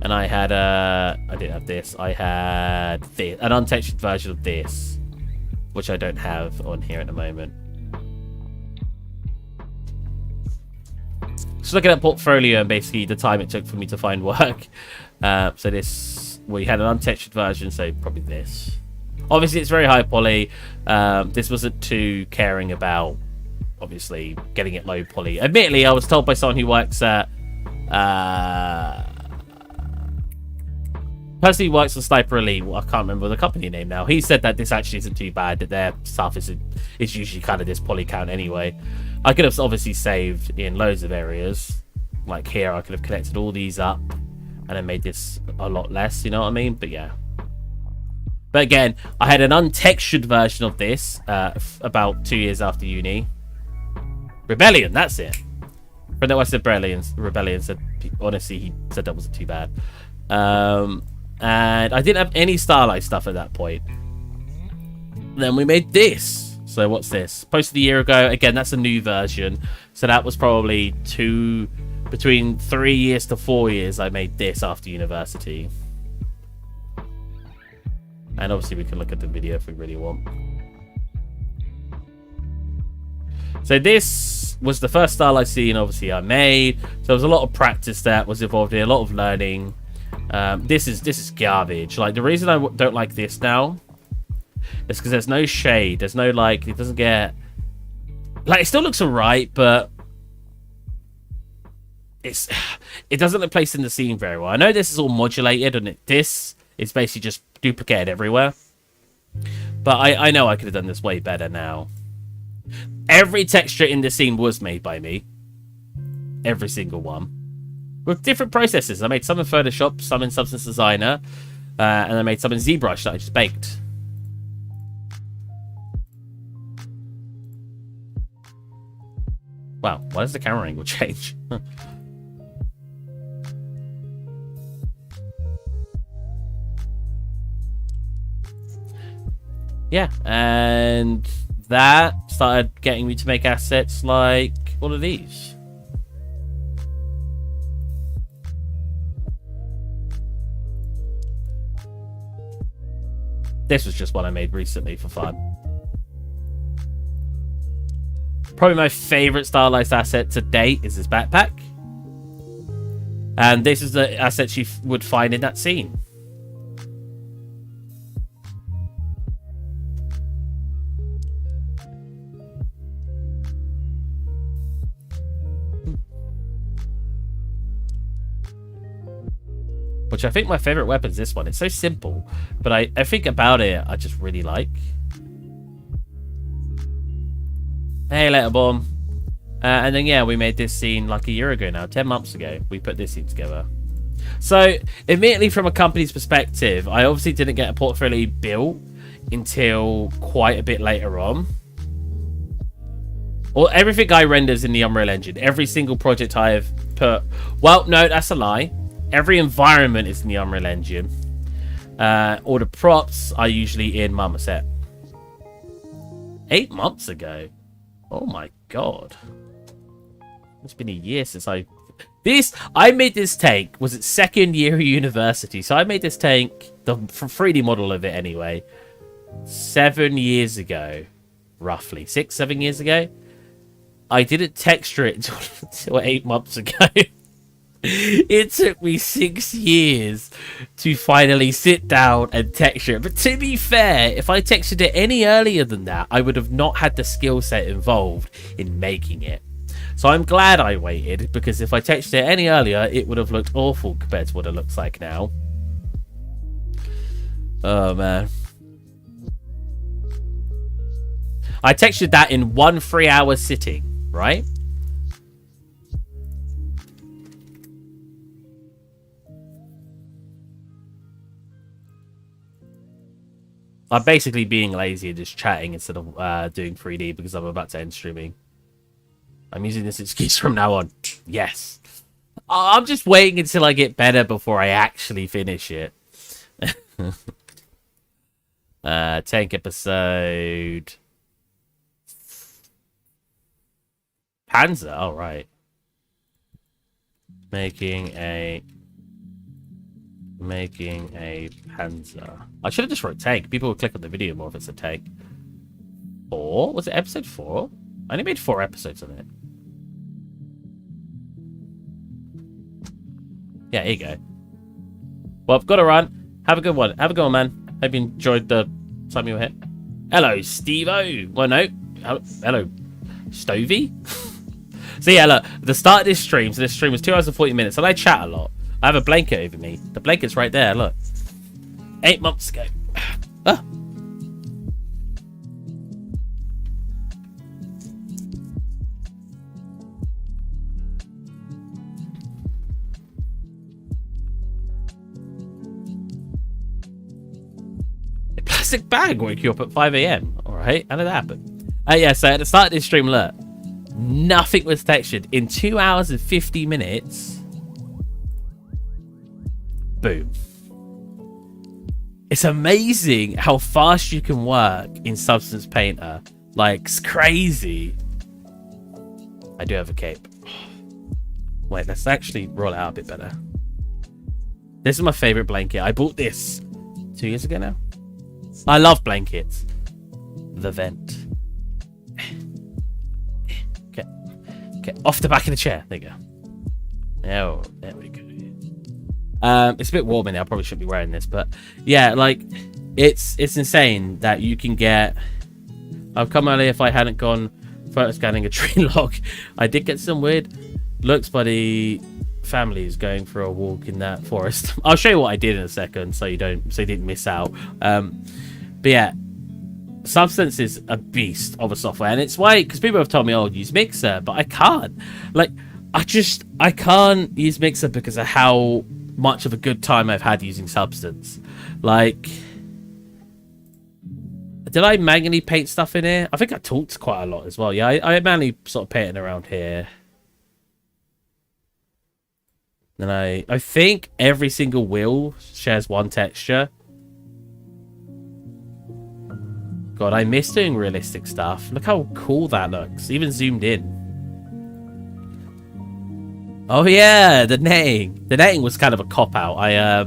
And I had I didn't have this. I had this, an untextured version of this, which I don't have on here at the moment. Just looking at portfolio and basically the time it took for me to find work. So this, we had an untextured version, so probably this. Obviously, it's very high poly. This wasn't too caring about, obviously, getting it low poly. Admittedly, I was told by someone who works at person who works for Sniper Elite, I can't remember the company name now. He said that this actually isn't too bad, that their stuff is usually kind of this poly count anyway. I could have obviously saved in loads of areas. Like here, I could have connected all these up and then made this a lot less, you know what I mean? But yeah. But again, I had an untextured version of this about 2 years after uni. Rebellion, that's it. Friend that was Rebellion said, honestly, he said that wasn't too bad. And I didn't have any Starlight stuff at that point. Then we made this. So what's this? Posted a year ago. Again, that's a new version. So that was probably between 3 years to 4 years I made this after university. And obviously we can look at the video if we really want. So this was the first style I seen, obviously I made. So there was a lot of practice that was involved in, a lot of learning. This is garbage. Like, the reason I don't like this now is because there's no shade. There's no, like, it doesn't get... Like, it still looks alright, but... It doesn't look placed in the scene very well. I know this is all modulated, and this is basically just duplicated everywhere. But I know I could have done this way better now. Every texture in the scene was made by me. Every single one. With different processes. I made some in Photoshop, some in Substance Designer, and I made some in ZBrush that I just baked. Wow, why does the camera angle change? Yeah, and that started getting me to make assets like all of these. This was just one I made recently for fun. Probably my favorite stylized asset to date is this backpack. And this is the asset you would find in that scene. which I think my favorite weapon is this one. It's so simple, but I think about it, I just really like. Hey, Letterbomb. And then, yeah, we made this scene like a year ago now, 10 months ago. We put this scene together. So, immediately from a company's perspective, I obviously didn't get a portfolio built until quite a bit later on. Well, everything I render is in the Unreal Engine. Every single project I have put... Well, no, that's a lie. Every environment is in the Unreal Engine. All the props are usually in Marmoset. 8 months ago. Oh my god. It's been a year since I made this tank. Was it second year of university? So I made this tank, the 3D model of it anyway, 7 years ago, roughly 6-7 years ago. I didn't texture it until 8 months ago. It took me 6 years to finally sit down and texture it. But to be fair, if I textured it any earlier than that, I would have not had the skill set involved in making it. So I'm glad I waited, because if I textured it any earlier, it would have looked awful compared to what it looks like now. Oh, man. I textured that in 1 3-hour sitting, right? I'm basically being lazy and just chatting instead of doing 3D because I'm about to end streaming. I'm using this excuse from now on. Yes. I'm just waiting until I get better before I actually finish it. Tank episode... Panzer, all right. Making a Panzer. I should have just wrote tank. People will click on the video more if it's a tank. 4? Was it episode 4? I only made 4 episodes on it. Yeah, here you go. Well, I've got to run. Have a good one. Have a good one, man. Hope you enjoyed the time you were here. Hello, Steve-O. Well, no. Hello, Stovey. So yeah, look, the start of this stream, so this stream was 2 hours and 40 minutes, and I chat a lot. I have a blanket over me. The blanket's right there, look. 8 months ago. Ah. A plastic bag woke you up at 5 AM. Alright, how did that happen? Yeah, so at the start of this stream, look. Nothing was textured. In 2 hours and 50 minutes. Boom. It's amazing how fast you can work in Substance Painter. Like, it's crazy. I do have a cape. Wait, let's actually roll it out a bit better. This is my favorite blanket. I bought this 2 years ago now. I love blankets. The vent. Off the back of the chair. There you go. Oh, there we go. It's a bit warm in there. I probably shouldn't be wearing this, but yeah, like it's insane that you can get. I've come early if I hadn't gone photo scanning a tree log. I did get some weird looks by the families going for a walk in that forest. I'll show you what I did in a second, so you didn't miss out. But yeah. Substance is a beast of a software, and it's why, because people have told me, oh, use Mixer, but I can't. Like, I can't use Mixer because of how much of a good time I've had using Substance. Like, did I manually paint stuff in here? I think I talked quite a lot as well. Yeah, I manually sort of painting around here. Then I think every single wheel shares one texture. God, I miss doing realistic stuff. Look how cool that looks. Even zoomed in. Oh yeah, the netting. The netting was kind of a cop-out. I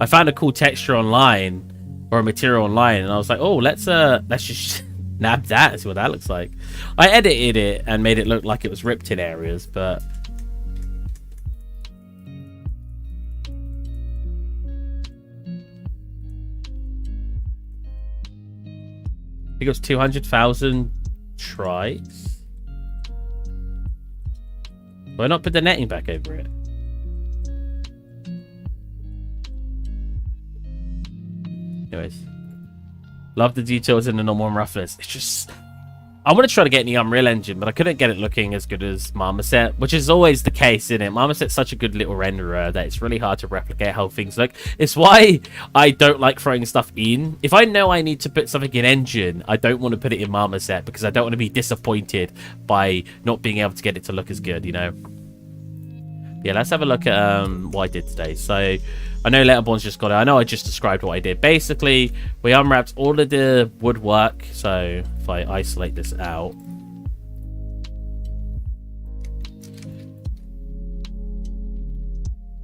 found a cool texture online, or a material online, and I was like, oh, let's just nab that and see what that looks like. I edited it and made it look like it was ripped in areas, but I think it was 200,000 tries. Why not put the netting back over it? Anyways. Love the details in the normal and roughness. It's just... I want to try to get in the Unreal Engine, but I couldn't get it looking as good as Marmoset, which is always the case, isn't it? Marmoset's such a good little renderer that it's really hard to replicate how things look. It's why I don't like throwing stuff in. If I know I need to put something in Engine, I don't want to put it in Marmoset because I don't want to be disappointed by not being able to get it to look as good, you know? Yeah, let's have a look at what I did today. So, I know Letterboard's just got it. I know I just described what I did. Basically, we unwrapped all of the woodwork. So, if I isolate this out.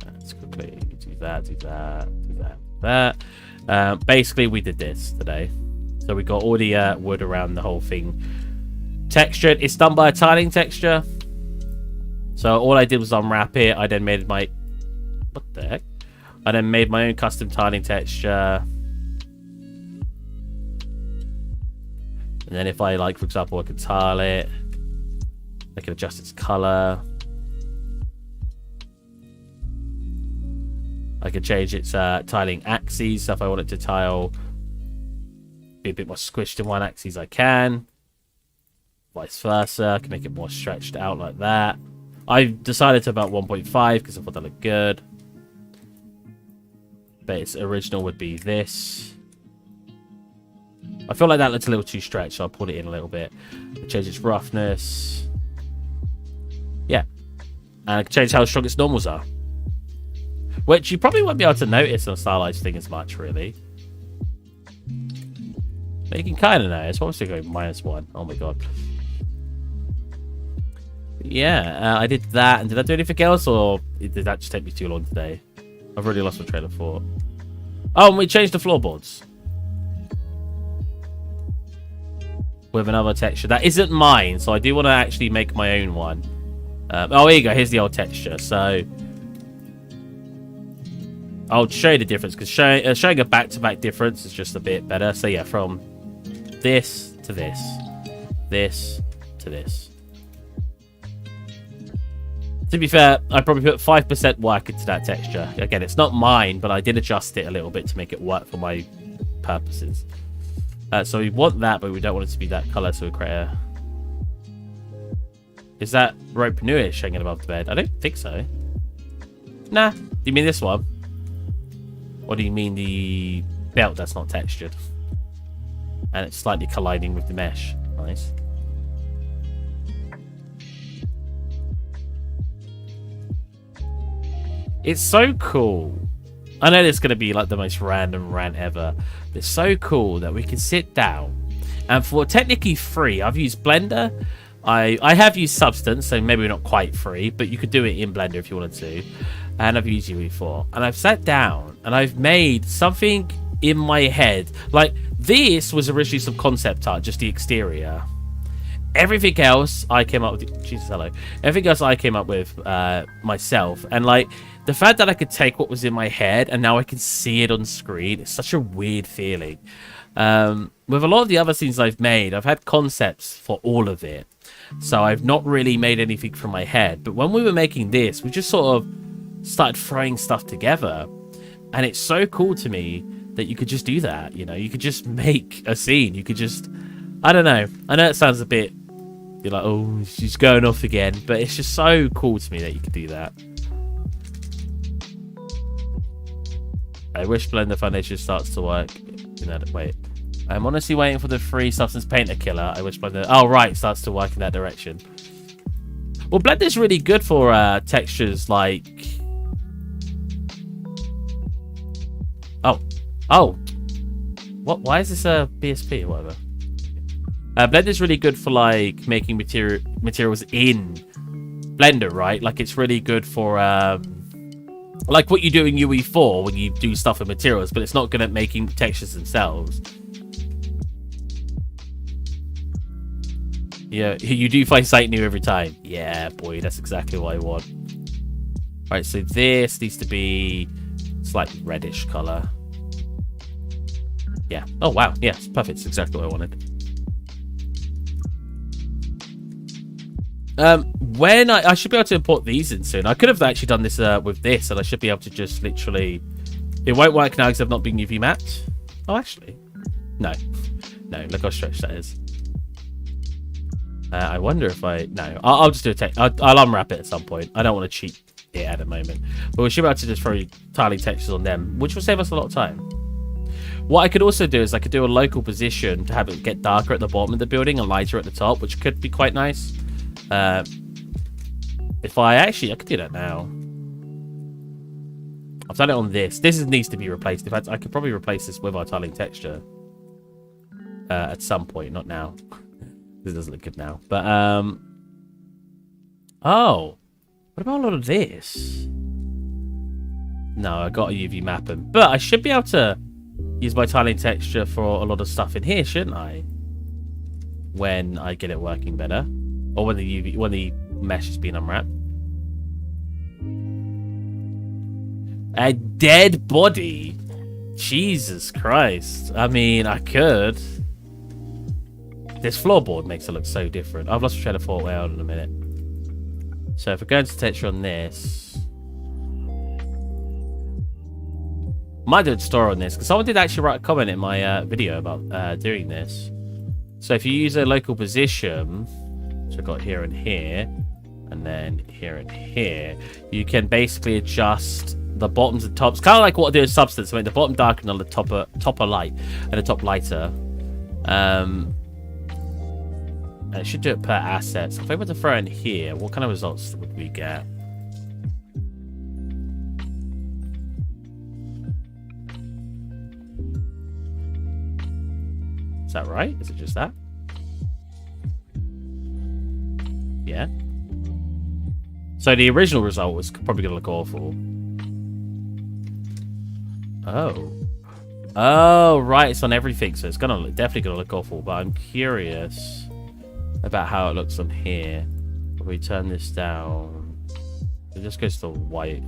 Let's quickly do that, do that, do that, do that. Basically, we did this today. So, we got all the wood around the whole thing textured. It's done by a tiling texture. So all I did was unwrap it. I then made my... What the heck? I then made my own custom tiling texture. And then if I, like, for example, I could tile it. I can adjust its color. I could change its tiling axes. So if I want it to tile... be a bit more squished in one axis, I can. Vice versa. I can make it more stretched out like that. I decided to about 1.5 because I thought that looked good. But its original would be this. I feel like that looks a little too stretched, so I'll put it in a little bit. Change its roughness. Yeah. And I can change how strong its normals are. Which you probably won't be able to notice on a stylized thing as much, really. But you can kind of know. It's obviously going -1. Oh my god. Yeah, I did that. And did I do anything else, or did that just take me too long today? I've already lost my train of thought. Oh, and we changed the floorboards. With another texture. That isn't mine, so I do want to actually make my own one. Oh, here you go. Here's the old texture. So, I'll show you the difference, because showing a back-to-back difference is just a bit better. So, yeah, from this to this. This to this. To be fair, I probably put 5% work into that texture. Again, it's not mine, but I did adjust it a little bit to make it work for my purposes. So we want that, but we don't want it to be that color, so we create a... Is that rope newish hanging above the bed? I don't think so. Nah. Do you mean this one? Or do you mean the belt that's not textured? And it's slightly colliding with the mesh. Nice. It's so cool. I know this is going to be like the most random rant ever. But it's so cool that we can sit down. And for technically free, I've used Blender. I have used Substance, so maybe not quite free. But you could do it in Blender if you wanted to. And I've used UE4. And I've sat down and I've made something in my head. Like, this was originally some concept art, just the exterior. Everything else I came up with... Jesus, hello. Everything else I came up with myself. And, like... The fact that I could take what was in my head and now I can see it on screen, it's such a weird feeling. With a lot of the other scenes I've made, I've had concepts for all of it. So I've not really made anything from my head. But when we were making this, we just sort of started throwing stuff together. And it's so cool to me that you could just do that, you know? You could just make a scene. You could just... I don't know. I know it sounds a bit... You're like, oh, she's going off again. But it's just so cool to me that you could do that. I wish Blender Foundation starts to work. Wait. I'm honestly waiting for the free Substance Painter killer. I wish Blender... Oh, right. Starts to work in that direction. Well, Blender's really good for textures like... Oh. What? Why is this a BSP or whatever? Blender's really good for, like, making materials in Blender, right? Like, it's really good for... like what you do in UE4 when you do stuff with materials, but it's not good at making textures themselves. Yeah, you do find something new every time. Yeah, boy, that's exactly what I want. Right, so this needs to be slightly reddish color. Yeah. Oh, wow. Yeah, it's perfect. It's exactly what I wanted. When I should be able to import these in soon. I could have actually done this with this, and I should be able to just literally... It won't work now because I've not been UV mapped. Oh, actually. No. No, look how stretched that is. I wonder if no, I'll just do a I'll unwrap it at some point. I don't want to cheat it at the moment. But we should be able to just throw tiling textures on them, which will save us a lot of time. What I could also do is I could do a local position to have it get darker at the bottom of the building and lighter at the top, which could be quite nice. If I could do that now. I've done it on this. This needs to be replaced. In fact, I could probably replace this with our tiling texture at some point, not now. This doesn't look good now. But, oh. What about a lot of this? No, I got a UV mapping. But I should be able to use my tiling texture for a lot of stuff in here, shouldn't I? When I get it working better. Or when the mesh has been unwrapped. A dead body? Jesus Christ. I mean, I could. This floorboard makes it look so different. I've lost a train of thought. Wait on in a minute. So if we go into texture on this, might do a tutorial on this because someone did actually write a comment in my video about doing this. So if you use a local position, which I've got here and here, and then here and here, you can basically adjust the bottoms and tops, kind of like what I do in Substance. I make the bottom darker and the top light, and the top lighter. I should do it per asset. So if I were to throw in here, what kind of results would we get? Is that right? Is it just that? Yeah. So the original result was probably going to look awful. Oh. Oh, right. It's on everything, so it's definitely going to look awful. But I'm curious about how it looks on here. If we turn this down, it just goes to white.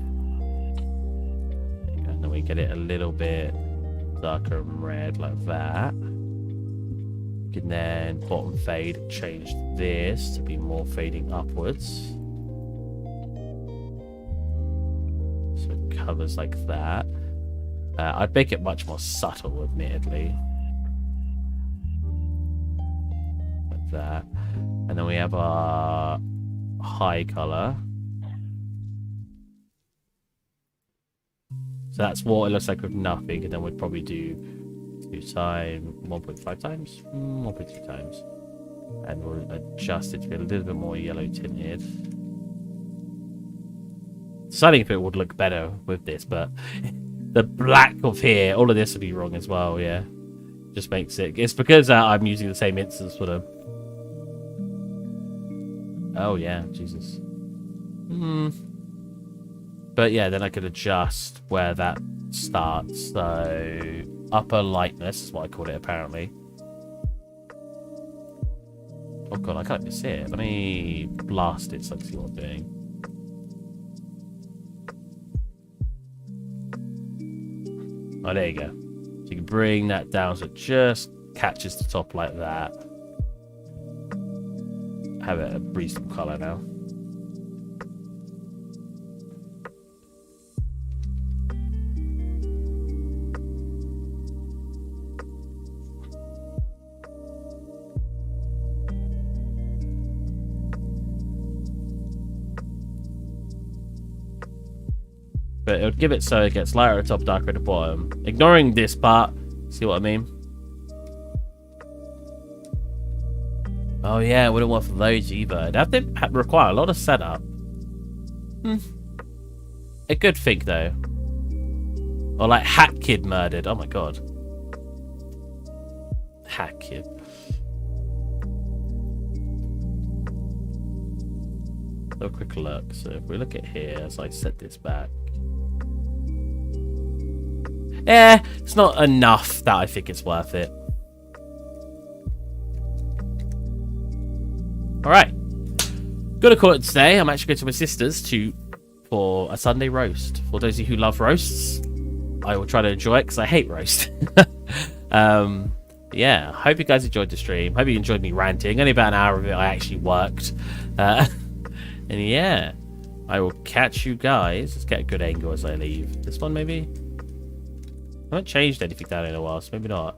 And then we get it a little bit darker and red like that. We can then bottom fade, change this to be more fading upwards. So it covers like that. I'd make it much more subtle, admittedly. Like that. And then we have our high color. So that's what it looks like with nothing. And then we'd probably do 1.5 times? 1.2 times. And we'll adjust it to be a little bit more yellow tinted. Deciding if it would look better with this, but the black of here, all of this would be wrong as well, yeah. Just makes it... It's because I'm using the same instance for them. Oh, yeah, Jesus. But yeah, then I could adjust where that starts. So, upper lightness is what I called it, apparently. Oh, God, I can't even see it. Let me blast it so I can see what I'm doing. Oh, there you go. So you can bring that down so it just catches the top like that. Have it a reasonable colour now. But it would give it so it gets lighter at the top, darker at the bottom. Ignoring this part. See what I mean? Oh yeah, I wouldn't want for those either. It'd have to require a lot of setup. A good thing though. Or like Hat Kid murdered. Oh my god. Hat Kid. Have a quick look. So if we look at here, as I set this back. Yeah, it's not enough that I think it's worth it. Alright. Gonna call it today. I'm actually going to my sister's for a Sunday roast. For those of you who love roasts, I will try to enjoy it because I hate roast. Yeah, hope you guys enjoyed the stream. Hope you enjoyed me ranting. Only about an hour of it I actually worked. And yeah, I will catch you guys. Let's get a good angle as I leave. This one maybe? I haven't changed anything down in a while, so maybe not.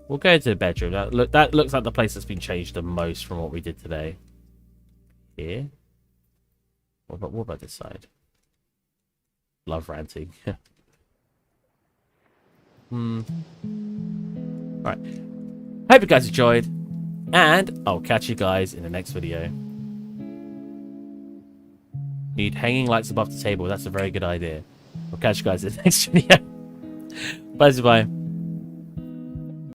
We'll go into the bedroom. That looks like the place that's been changed the most from what we did today. Here. What about this side? Love ranting. Alright. Hope you guys enjoyed. And I'll catch you guys in the next video. Need hanging lights above the table. That's a very good idea. I'll catch you guys in the next video. Bye.